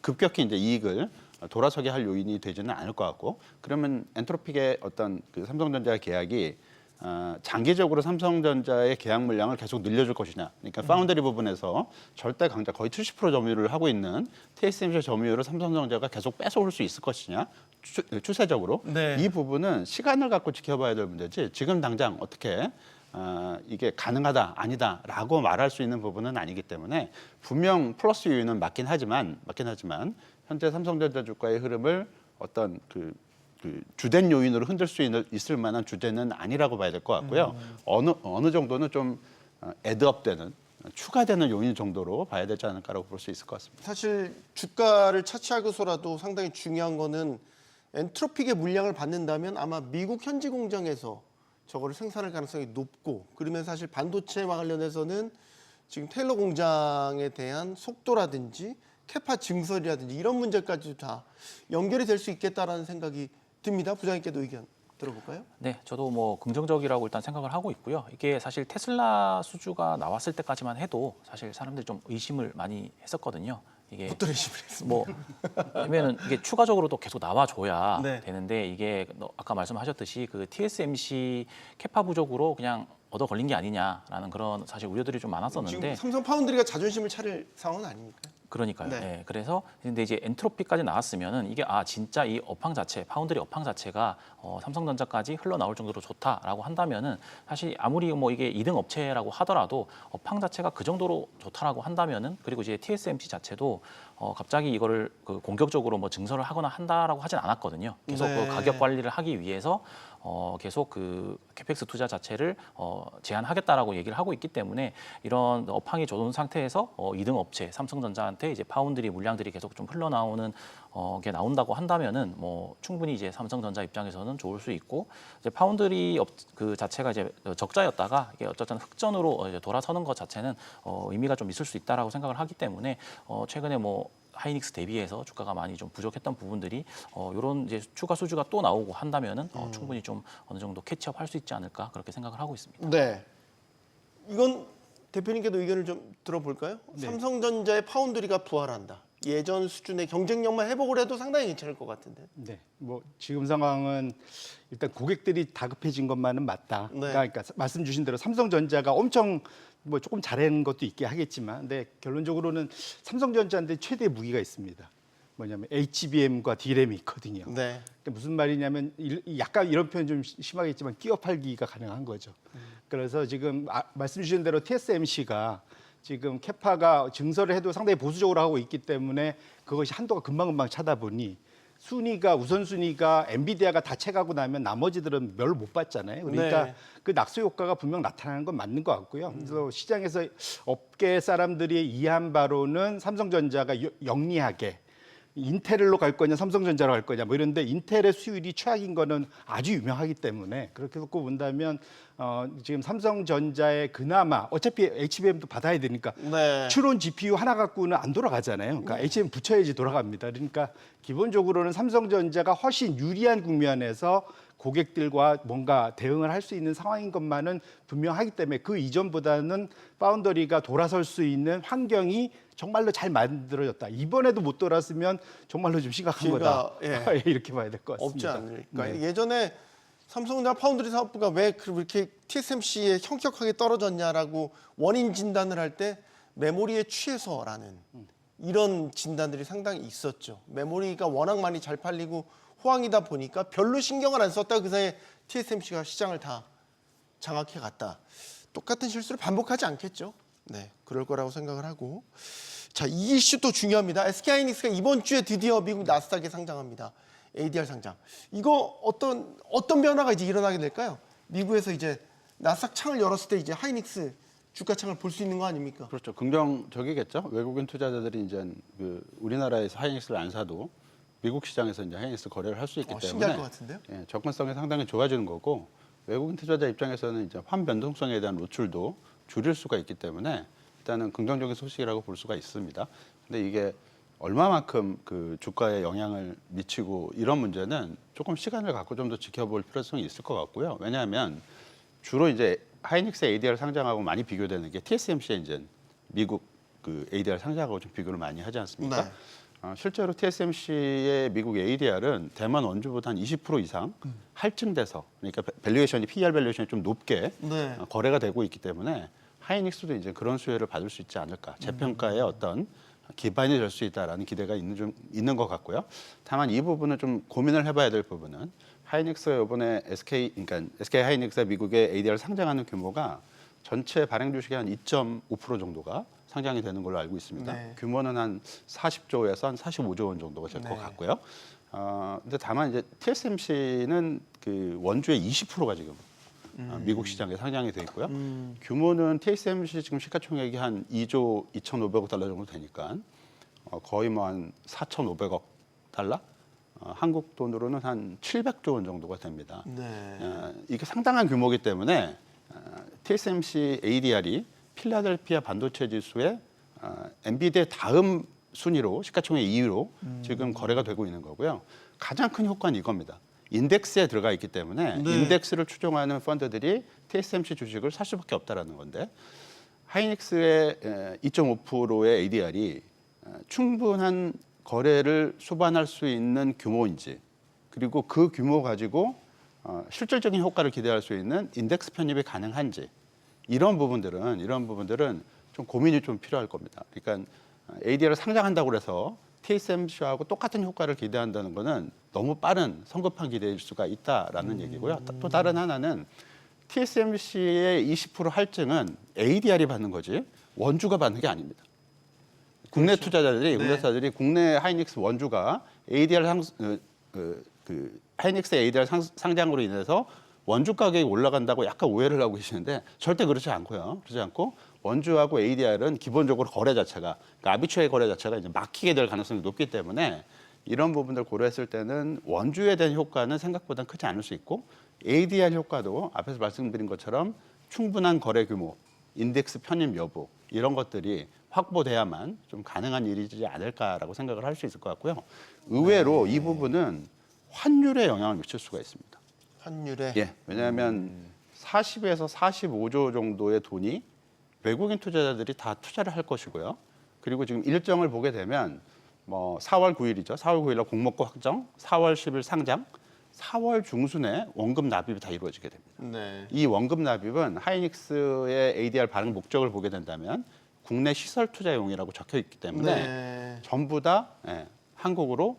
급격히 이제 이익을 돌아서게 할 요인이 되지는 않을 것 같고 그러면 엔트로픽의 어떤 그 삼성전자의 계약이 장기적으로 삼성전자의 계약 물량을 계속 늘려줄 것이냐. 그러니까 파운드리 부분에서 절대 강자 거의 70% 점유율을 하고 있는 TSMC 점유율을 삼성전자가 계속 뺏어올 수 있을 것이냐. 추세적으로. 네. 이 부분은 시간을 갖고 지켜봐야 될 문제지 지금 당장 어떻게 이게 가능하다 아니다라고 말할 수 있는 부분은 아니기 때문에 분명 플러스 요인은 맞긴 하지만 현재 삼성전자 주가의 흐름을 어떤 그 주된 요인으로 흔들 수 있을 만한 주제는 아니라고 봐야 될 것 같고요. 어느 정도는 좀 애드업되는 추가되는 요인 정도로 봐야 되지 않을까라고 볼 수 있을 것 같습니다. 사실 주가를 차치하고서라도 상당히 중요한 거는 엔트로픽의 물량을 받는다면 아마 미국 현지 공장에서 저거를 생산할 가능성이 높고 그러면 사실 반도체와 관련해서는 지금 테일러 공장에 대한 속도라든지 캐파 증설이라든지 이런 문제까지도 다 연결이 될 수 있겠다라는 생각이 듭니다. 부장님께도 의견 들어볼까요? 네, 저도 뭐 긍정적이라고 일단 생각을 하고 있고요. 이게 사실 테슬라 수주가 나왔을 때까지만 해도 사실 사람들이 좀 의심을 많이 했었거든요. 이게 헛드레십을 했습니다. 뭐 왜냐면 이게 추가적으로 또 계속 나와줘야 네. 되는데 이게 아까 말씀하셨듯이 그 TSMC 캐파 부족으로 그냥 얻어 걸린 게 아니냐라는 그런 사실 우려들이 좀 많았었는데 지금 삼성 파운드리가 자존심을 차릴 상황은 아닙니까? 그러니까요. 네. 네. 그래서 근데 이제 엔트로피까지 나왔으면은 이게 진짜 이 업황 자체, 파운드리 업황 자체가 삼성전자까지 흘러나올 정도로 좋다라고 한다면은 사실 아무리 뭐 이게 2등 업체라고 하더라도 업황 자체가 그 정도로 좋다라고 한다면은 그리고 이제 TSMC 자체도 갑자기 이거를 그 공격적으로 뭐 증설을 하거나 한다라고 하진 않았거든요. 계속 네. 그 가격 관리를 하기 위해서 계속 그 캐펙스 투자 자체를 제한하겠다라고 얘기를 하고 있기 때문에 이런 업황이 좋은 상태에서 2등 업체 삼성전자한테 이제 파운드리 물량들이 계속 좀 흘러나오는 게 나온다고 한다면은 뭐 충분히 이제 삼성전자 입장에서는 좋을 수 있고 이제 파운드리 그 자체가 이제 적자였다가 이게 어쨌든 흑전으로 이제 돌아서는 것 자체는 의미가 좀 있을 수 있다라고 생각을 하기 때문에 최근에 뭐 하이닉스 대비해서 주가가 많이 좀 부족했던 부분들이 이런 이제 추가 수주가 또 나오고 한다면은 충분히 좀 어느 정도 캐치업 할 수 있지 않을까 그렇게 생각을 하고 있습니다. 네. 이건 대표님께도 의견을 좀 들어볼까요? 네. 삼성전자의 파운드리가 부활한다. 예전 수준의 경쟁력만 회복을 해도 상당히 괜찮을 것 같은데. 네, 뭐 지금 상황은 일단 고객들이 다급해진 것만은 맞다. 네. 그러니까 말씀 주신 대로 삼성전자가 엄청 뭐 조금 잘하는 것도 있게 하겠지만, 근데 결론적으로는 삼성전자한테 최대 무기가 있습니다. 뭐냐면 HBM과 D램이 있거든요. 네. 그러니까 무슨 말이냐면 약간 이런 표현 좀 심하겠지만 끼어 팔기가 가능한 거죠. 그래서 지금 말씀 주신 대로 TSMC가 지금 캐파가 증설을 해도 상당히 보수적으로 하고 있기 때문에 그것이 한도가 금방금방 차다 보니 우선순위가 엔비디아가 다 채가고 나면 나머지들은 별로 못 받잖아요. 그러니까 네. 그 낙수 효과가 분명 나타나는 건 맞는 것 같고요. 그래서 시장에서 업계 사람들이 이해한 바로는 삼성전자가 영리하게 인텔로 갈 거냐 삼성전자로 갈 거냐 뭐 이런데 인텔의 수율이 최악인 거는 아주 유명하기 때문에 그렇게 놓고 본다면 지금 삼성전자의 그나마 어차피 HBM도 받아야 되니까 네. 추론 GPU 하나 갖고는 안 돌아가잖아요. 그러니까 HBM 붙여야지 돌아갑니다. 그러니까 기본적으로는 삼성전자가 훨씬 유리한 국면에서 고객들과 뭔가 대응을 할 수 있는 상황인 것만은 분명하기 때문에 그 이전보다는 파운더리가 돌아설 수 있는 환경이 정말로 잘 만들어졌다. 이번에도 못 돌았으면 정말로 좀 심각한 거다. 예. 이렇게 봐야 될 것 없지 같습니다. 않을까. 네. 예전에 삼성전자 파운드리 사업부가 왜 그렇게 TSMC에 형격하게 떨어졌냐라고 원인 진단을 할 때 메모리에 취해서라는 이런 진단들이 상당히 있었죠. 메모리가 워낙 많이 잘 팔리고 호황이다 보니까 별로 신경을 안 썼다가 그 사이에 TSMC가 시장을 다 장악해 갔다. 똑같은 실수를 반복하지 않겠죠. 네, 그럴 거라고 생각을 하고. 자, 이 이슈도 중요합니다. SK하이닉스가 이번 주에 드디어 미국 나스닥에 상장합니다. ADR 상장. 이거 어떤 변화가 이제 일어나게 될까요? 미국에서 이제 나스닥 창을 열었을 때 이제 하이닉스 주가 창을 볼 수 있는 거 아닙니까? 그렇죠. 긍정적이겠죠. 외국인 투자자들이 이제 그 우리나라에서 하이닉스를 안 사도 미국 시장에서 이제 하이닉스 거래를 할 수 있기 때문에 신기할 것 같은데요? 예, 접근성이 상당히 좋아지는 거고 외국인 투자자 입장에서는 이제 환 변동성에 대한 노출도 줄일 수가 있기 때문에 일단은 긍정적인 소식이라고 볼 수가 있습니다. 근데 이게 얼마만큼 그 주가에 영향을 미치고 이런 문제는 조금 시간을 갖고 좀 더 지켜볼 필요성이 있을 것 같고요. 왜냐하면 주로 이제 하이닉스 ADR 상장하고 많이 비교되는 게 TSMC의 이제 미국 그 ADR 상장하고 좀 비교를 많이 하지 않습니까? 네. 실제로 TSMC의 미국 ADR은 대만 원주보다 한 20% 이상 할증돼서 그러니까 밸류에이션이 PER 밸류에이션이 좀 높게 네. 거래가 되고 있기 때문에 하이닉스도 이제 그런 수혜를 받을 수 있지 않을까 재평가의 어떤 기반이 될 수 있다라는 기대가 있는 것 같고요. 다만 이 부분은 좀 고민을 해봐야 될 부분은 하이닉스가 이번에 그러니까 SK 하이닉스가 미국의 ADR 상장하는 규모가 전체 발행 주식의 한 2.5% 정도가 상장이 되는 걸로 알고 있습니다. 네. 규모는 한 40조에서 한 45조 원 정도가 될 것 네. 같고요. 근데 다만 이제 TSMC는 그 원주의 20%가 지금 미국 시장에 상장이 돼 있고요. 규모는 TSMC 지금 시가총액이 한 2조 2,500억 달러 정도 되니까 거의 뭐 한 4,500억 달러? 한국 돈으로는 한 700조 원 정도가 됩니다. 네. 이게 상당한 규모이기 때문에 TSMC ADR이 필라델피아 반도체 지수의 엔비디아 다음 순위로 시가총액 2위로 지금 거래가 되고 있는 거고요. 가장 큰 효과는 이겁니다. 인덱스에 들어가 있기 때문에 네. 인덱스를 추종하는 펀드들이 TSMC 주식을 살 수밖에 없다라는 건데 하이닉스의 2.5%의 ADR이 충분한 거래를 수반할 수 있는 규모인지, 그리고 그 규모 가지고 실질적인 효과를 기대할 수 있는 인덱스 편입이 가능한지, 이런 부분들은 좀 고민이 좀 필요할 겁니다. 그러니까 ADR을 상장한다고 해서 TSMC하고 똑같은 효과를 기대한다는 것은 너무 빠른 성급한 기대일 수가 있다라는 얘기고요. 또 다른 하나는 TSMC의 20% 할증은 ADR이 받는 거지 원주가 받는 게 아닙니다. 국내 투자자들이, 국내사들이 국내 하이닉스 원주가 ADR 하이닉스 ADR 상장으로 인해서 원주 가격이 올라간다고 약간 오해를 하고 계시는데 절대 그렇지 않고요. 그렇지 않고 원주하고 ADR은 기본적으로 거래 자체가, 그러니까 아비추의 거래 자체가 이제 막히게 될 가능성이 높기 때문에 이런 부분들 고려했을 때는 원주에 대한 효과는 생각보다 크지 않을 수 있고, ADR 효과도 앞에서 말씀드린 것처럼 충분한 거래 규모, 인덱스 편입 여부, 이런 것들이 확보돼야만 좀 가능한 일이지 않을까라고 생각을 할 수 있을 것 같고요. 의외로 이 부분은 환율에 영향을 미칠 수가 있습니다. 환율에. 예, 왜냐하면 40에서 45조 정도의 돈이 외국인 투자자들이 다 투자를 할 것이고요. 그리고 지금 일정을 보게 되면 뭐 4월 9일이죠. 4월 9일 날 공모가 확정, 4월 10일 상장, 4월 중순에 원금 납입이 다 이루어지게 됩니다. 네. 이 원금 납입은 하이닉스의 ADR 발행 목적을 보게 된다면 국내 시설 투자용이라고 적혀 있기 때문에 네. 전부 다 한국으로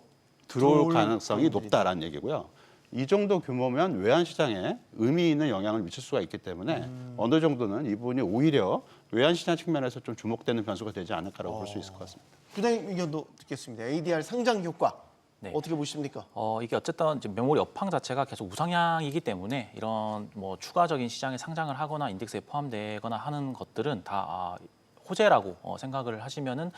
들어올 들어올 가능성이 확률이다. 높다라는 얘기고요. 이 정도 규모면 외환 시장에 의미 있는 영향을 미칠 수가 있기 때문에 어느 정도는 이 부분이 오히려 외환 시장 측면에서 좀 주목되는 변수가 되지 않을까라고 볼 수 있을 것 같습니다. 부장님 의견도 듣겠습니다. ADR 상장 효과 네. 어떻게 보십니까? 이게 어쨌든 이제 메모리 업황 자체가 계속 우상향이기 때문에 이런 뭐 추가적인 시장에 상장을 하거나 인덱스에 포함되거나 하는 것들은 다 호재라고 생각을 하시면은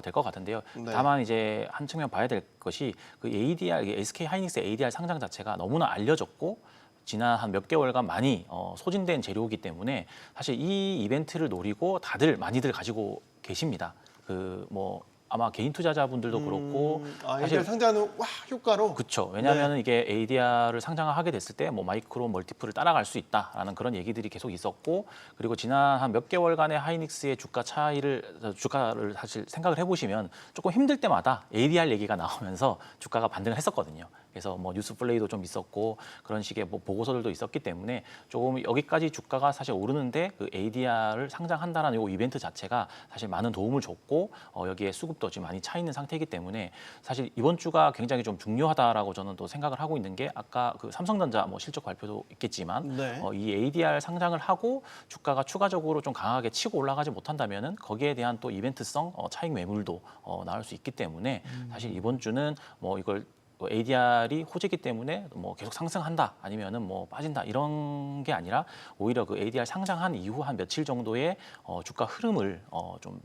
될 것 같은데요. 네. 다만 이제 한 측면 봐야 될 것이 그 ADR, SK 하이닉스 ADR 상장 자체가 너무나 알려졌고 지난 한 몇 개월간 많이 소진된 재료이기 때문에 사실 이 이벤트를 노리고 다들 많이들 가지고 계십니다. 그 뭐 아마 개인 투자자분들도 그렇고 ADR 상장하는 효과로. 그렇죠. 왜냐하면 이게 ADR을 상장하게 됐을 때 뭐 마이크로 멀티플을 따라갈 수 있다라는 그런 얘기들이 계속 있었고, 그리고 지난 한 몇 개월간의 하이닉스의 주가를 사실 생각을 해보시면 조금 힘들 때마다 ADR 얘기가 나오면서 주가가 반등을 했었거든요. 그래서 뭐 뉴스 플레이도 좀 있었고 그런 식의 뭐 보고서들도 있었기 때문에 조금 여기까지 주가가 사실 오르는데 그 ADR을 상장한다라는 이 이벤트 자체가 사실 많은 도움을 줬고 여기에 수급도 지금 많이 차 있는 상태이기 때문에 사실 이번 주가 굉장히 좀 중요하다라고 저는 또 생각을 하고 있는 게, 아까 그 삼성전자 뭐 실적 발표도 있겠지만 네. 이 ADR 상장을 하고 주가가 추가적으로 좀 강하게 치고 올라가지 못한다면은 거기에 대한 또 이벤트성 차익 매물도 나올 수 있기 때문에 사실 이번 주는 뭐 이걸 ADR이 호재기 때문에 뭐 계속 상승한다 아니면은 뭐 빠진다 이런 게 아니라 오히려 그 ADR 상장한 이후 한 며칠 정도의 주가 흐름을 좀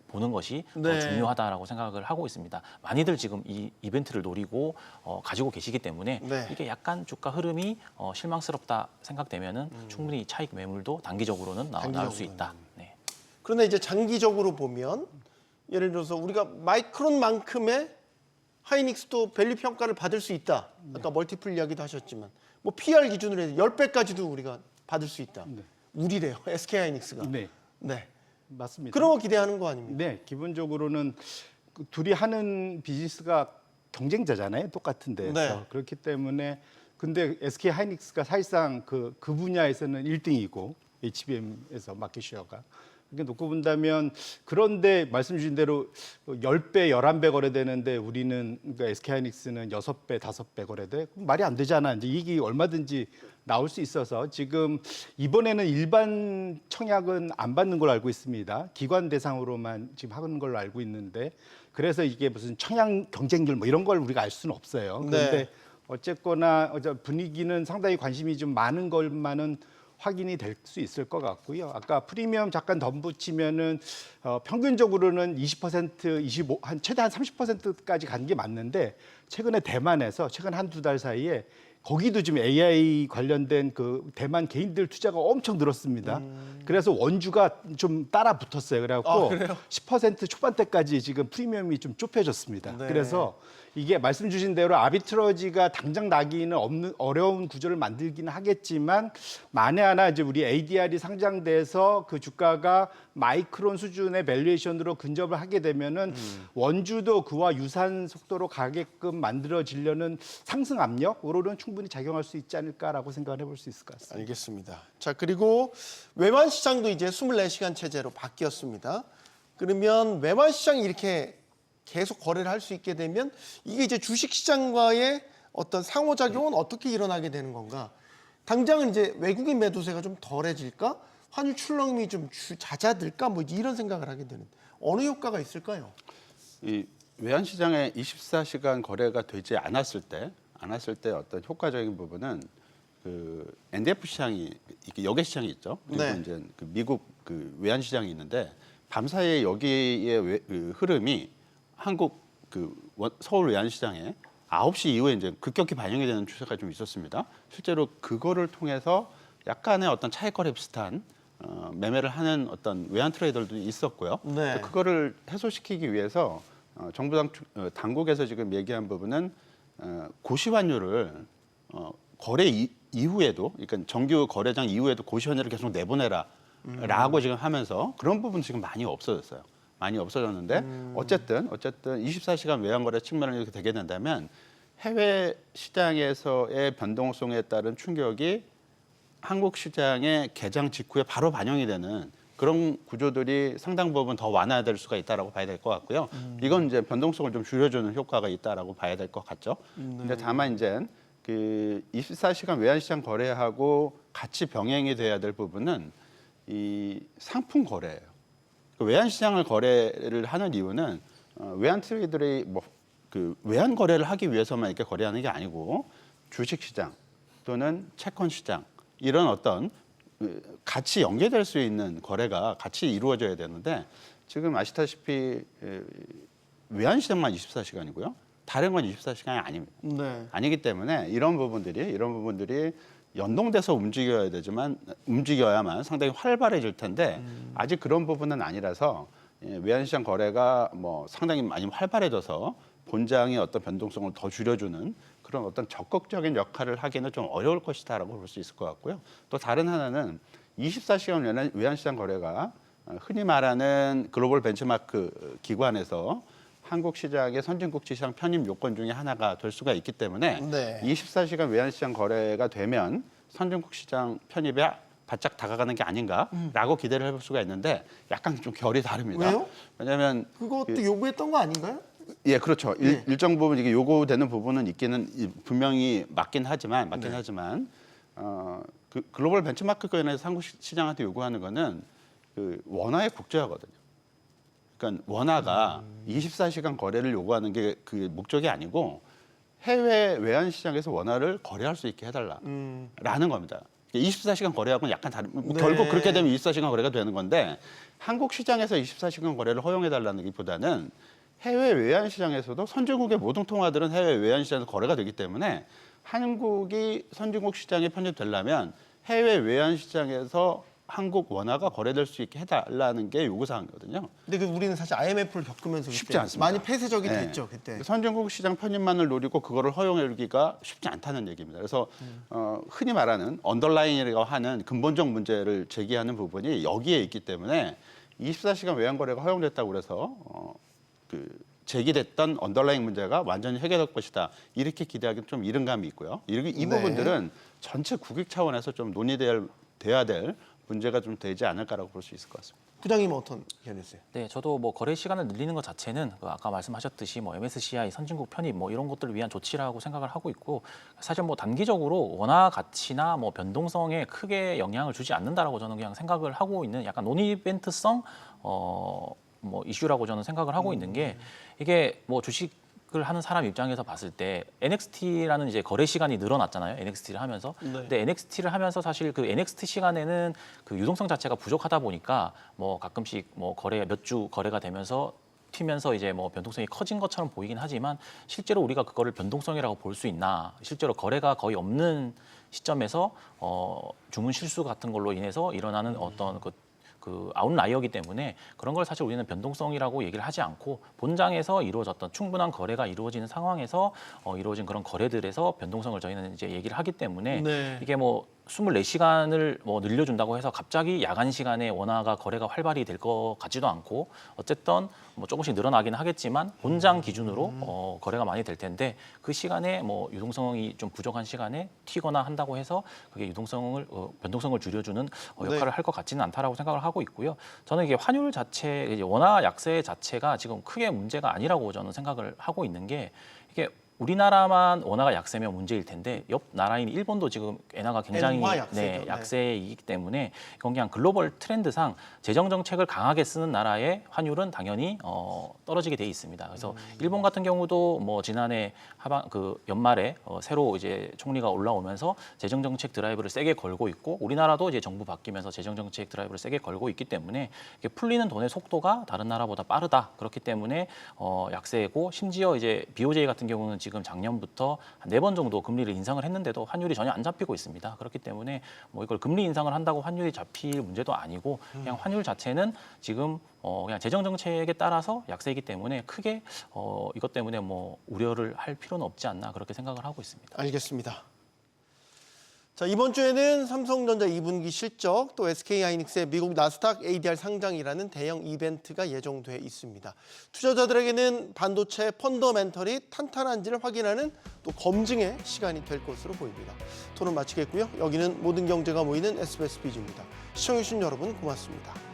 보는 것이 네. 더 중요하다라고 생각을 하고 있습니다. 많이들 지금 이 이벤트를 노리고 가지고 계시기 때문에 네. 이게 약간 주가 흐름이 실망스럽다 생각되면은 충분히 차익 매물도 단기적으로는 나올 수 있다. 네. 그런데 이제 장기적으로 보면 예를 들어서 우리가 마이크론만큼의 하이닉스도 밸류 평가를 받을 수 있다. 아까 멀티플 이야기도 하셨지만 뭐 PR 기준으로 해서 10배까지도 우리가 받을 수 있다. 우리래요. SK 하이닉스가. 네, 네. 맞습니다. 그런 거 기대하는 거 아닙니까? 네, 기본적으로는 그 둘이 하는 비즈니스가 경쟁자잖아요, 똑같은 데서. 네. 그렇기 때문에 근데 SK 하이닉스가 사실상 그 분야에서는 1등이고 HBM에서 마켓 셰어가. 이렇게 놓고 본다면, 그런데 말씀 주신 대로 10배, 11배 거래되는데 우리는, 그러니까 SK하이닉스는 6배, 5배 거래돼. 그럼 말이 안 되잖아. 이제 이익이 얼마든지 나올 수 있어서 지금 이번에는 일반 청약은 안 받는 걸로 알고 있습니다. 기관 대상으로만 지금 하는 걸로 알고 있는데, 그래서 이게 무슨 청약 경쟁률 뭐 이런 걸 우리가 알 수는 없어요. 그런데 네. 어쨌거나 분위기는 상당히 관심이 좀 많은 것만은 확인이 될 수 있을 것 같고요. 아까 프리미엄 잠깐 덧붙이면은 평균적으로는 20%, 25, 최대 한 30%까지 간 게 맞는데, 최근에 대만에서 최근 한두 달 사이에 거기도 지금 AI 관련된 그 대만 개인들 투자가 엄청 늘었습니다. 그래서 원주가 좀 따라 붙었어요. 그래갖고 10% 초반대까지 지금 프리미엄이 좀 좁혀졌습니다. 네. 그래서 이게 말씀 주신 대로 아비트러지가 당장 나기는 없는 어려운 구조를 만들기는 하겠지만 만에 하나 이제 우리 ADR이 상장돼서 그 주가가 마이크론 수준의 밸류에이션으로 근접을 하게 되면은 원주도 그와 유사한 속도로 가게끔 만들어지려는 상승 압력으로는 충분히 작용할 수 있지 않을까라고 생각을 해볼 수 있을 것 같습니다. 알겠습니다. 자, 그리고 외환 시장도 이제 24시간 체제로 바뀌었습니다. 그러면 외환 시장이 이렇게 계속 거래를 할 수 있게 되면 이게 이제 주식 시장과의 어떤 상호작용은 어떻게 일어나게 되는 건가? 당장은 이제 외국인 매도세가 좀 덜해질까? 환율 출렁임이 좀 잦아들까? 뭐 이런 생각을 하게 되는 어느 효과가 있을까요? 이 외환 시장에 24시간 거래가 되지 않았을 때 어떤 효과적인 부분은 그 NDF 시장이 이렇게 여객 시장이 있죠. 그리고 네. 이제 그 미국 그 외환 시장이 있는데 밤사이에 여기의 그 흐름이 한국 그 서울 외환 시장에 9시 이후에 이제 급격히 반영이 되는 추세가 좀 있었습니다. 실제로 그거를 통해서 약간의 어떤 차익거래 비슷한 매매를 하는 어떤 외환 트레이더들도 있었고요. 네. 그거를 해소시키기 위해서 정부 당국에서 지금 얘기한 부분은 고시환율을 거래 이후에도, 그러니까 정규 거래장 이후에도 고시환율을 계속 내보내라라고 지금 하면서 그런 부분 지금 많이 없어졌어요. 많이 없어졌는데 어쨌든 24시간 외환거래 측면을 이렇게 되게 된다면 해외 시장에서의 변동성에 따른 충격이 한국 시장의 개장 직후에 바로 반영이 되는 그런 구조들이 상당 부분 더 완화될 수가 있다라고 봐야 될 것 같고요. 이건 이제 변동성을 좀 줄여주는 효과가 있다라고 봐야 될 것 같죠. 근데 다만 이제 그 24시간 외환시장 거래하고 같이 병행이 돼야 될 부분은 이 상품 거래예요. 그 외환시장을 거래를 하는 이유는 외환 트레이더들이 뭐 그 외환 거래를 하기 위해서만 이렇게 거래하는 게 아니고 주식시장 또는 채권 시장 이런 어떤 같이 연계될 수 있는 거래가 같이 이루어져야 되는데 지금 아시다시피 외환 시장만 24시간이고요. 다른 건 24시간이 아닙니다. 네. 아니기 때문에 이런 부분들이 연동돼서 움직여야만 상당히 활발해질 텐데 아직 그런 부분은 아니라서 외환시장 거래가 뭐 상당히 많이 활발해져서 본장의 어떤 변동성을 더 줄여주는 그런 어떤 적극적인 역할을 하기는 좀 어려울 것이다라고 볼 수 있을 것 같고요. 또 다른 하나는 24시간 외환시장 거래가 흔히 말하는 글로벌 벤치마크 기관에서 한국 시장의 선진국 시장 편입 요건 중에 하나가 될 수가 있기 때문에 네. 24시간 외환시장 거래가 되면 선진국 시장 편입에 바짝 다가가는 게 아닌가라고 기대를 해볼 수가 있는데 약간 좀 결이 다릅니다. 왜요? 왜냐하면 그것도 요구했던 거 아닌가요? 예, 그렇죠. 예. 일정 부분 이게 요구되는 부분은 있기는 분명히 맞긴 하지만 그 글로벌 벤치마크 기관에서 한국 시장한테 요구하는 거는 그 원화의 국제화거든요. 그러니까 원화가 24시간 거래를 요구하는 게 그 목적이 아니고 해외 외환 시장에서 원화를 거래할 수 있게 해달라라는 겁니다. 24시간 거래하고는 약간 다른, 네. 결국 그렇게 되면 24시간 거래가 되는 건데 한국 시장에서 24시간 거래를 허용해달라는 것보다는 해외 외환 시장에서도 선진국의 모든 통화들은 해외 외환 시장에서 거래가 되기 때문에 한국이 선진국 시장에 편입되려면 해외 외환 시장에서 한국 원화가 거래될 수 있게 해달라는 게 요구사항이거든요. 근데 그 우리는 사실 IMF를 겪으면서 쉽지 그때 않습니다. 많이 폐쇄적이 네. 됐죠 그때. 선진국 시장 편입만을 노리고 그거를 허용하기가 쉽지 않다는 얘기입니다. 그래서 흔히 말하는 언더라인이라고 하는 근본적 문제를 제기하는 부분이 여기에 있기 때문에 24시간 외환 거래가 허용됐다고 그래서 그 제기됐던 언더라인 문제가 완전히 해결될 것이다. 이렇게 기대하기는 좀 이른 감이 있고요. 이 네. 부분들은 전체 국익 차원에서 좀 논의돼야 될 문제가 좀 되지 않을까라고 볼 수 있을 것 같습니다. 부장님은 어떤 견해세요? 네, 저도 뭐 거래 시간을 늘리는 것 자체는 그 아까 말씀하셨듯이 뭐 MSCI 선진국 편입 뭐 이런 것들을 위한 조치라고 생각을 하고 있고 사실 뭐 단기적으로 원화 가치나 뭐 변동성에 크게 영향을 주지 않는다라고 저는 그냥 생각을 하고 있는 약간 논이벤트성 뭐 이슈라고 저는 생각을 하고 있는 게 이게 뭐 주식을 하는 사람 입장에서 봤을 때 NXT라는 이제 거래 시간이 늘어났잖아요. NXT를 하면서. 네. 근데 NXT를 하면서 사실 그 NXT 시간에는 그 유동성 자체가 부족하다 보니까 뭐 가끔씩 뭐 거래 몇 주 거래가 되면서 튀면서 이제 뭐 변동성이 커진 것처럼 보이긴 하지만 실제로 우리가 그거를 변동성이라고 볼 수 있나? 실제로 거래가 거의 없는 시점에서 주문 실수 같은 걸로 인해서 일어나는 어떤 그 그 아웃라이어이기 때문에 그런 걸 사실 우리는 변동성이라고 얘기를 하지 않고 본장에서 이루어졌던 충분한 거래가 이루어지는 상황에서 이루어진 그런 거래들에서 변동성을 저희는 이제 얘기를 하기 때문에 네. 이게 뭐 24시간을 뭐 늘려준다고 해서 갑자기 야간 시간에 원화가 거래가 활발히 될 것 같지도 않고 어쨌든 뭐 조금씩 늘어나긴 하겠지만 본장 기준으로 거래가 많이 될 텐데 그 시간에 뭐 유동성이 좀 부족한 시간에 튀거나 한다고 해서 그게 유동성을 변동성을 줄여주는 역할을 네. 할 것 같지는 않다라고 생각을 하고 있고요. 저는 이게 환율 자체 이제 원화 약세 자체가 지금 크게 문제가 아니라고 저는 생각을 하고 있는 게 이게 우리나라만 원화가 약세면 문제일 텐데 옆 나라인 일본도 지금 엔화가 굉장히 엔화 약세죠. 네. 약세이기 때문에 이건 그냥 글로벌 트렌드상 재정 정책을 강하게 쓰는 나라의 환율은 당연히 떨어지게 돼 있습니다. 그래서 일본 같은 경우도 뭐 지난해 하반 그 연말에 새로 이제 총리가 올라오면서 재정 정책 드라이브를 세게 걸고 있고 우리나라도 이제 정부 바뀌면서 재정 정책 드라이브를 세게 걸고 있기 때문에 이게 풀리는 돈의 속도가 다른 나라보다 빠르다. 그렇기 때문에 약세고 심지어 이제 BOJ 같은 경우는 지금 작년부터 한 4번 정도 금리를 인상을 했는데도 환율이 전혀 안 잡히고 있습니다. 그렇기 때문에 뭐 이걸 금리 인상을 한다고 환율이 잡힐 문제도 아니고 그냥 환율 자체는 지금 그냥 재정 정책에 따라서 약세이기 때문에 크게 이것 때문에 뭐 우려를 할 필요는 없지 않나 그렇게 생각을 하고 있습니다. 알겠습니다. 자, 이번 주에는 삼성전자 2분기 실적, 또 SK하이닉스의 미국 나스닥 ADR 상장이라는 대형 이벤트가 예정돼 있습니다. 투자자들에게는 반도체 펀더멘털이 탄탄한지를 확인하는 또 검증의 시간이 될 것으로 보입니다. 토론 마치겠고요. 여기는 모든 경제가 모이는 SBS 비즈입니다. 시청해주신 여러분 고맙습니다.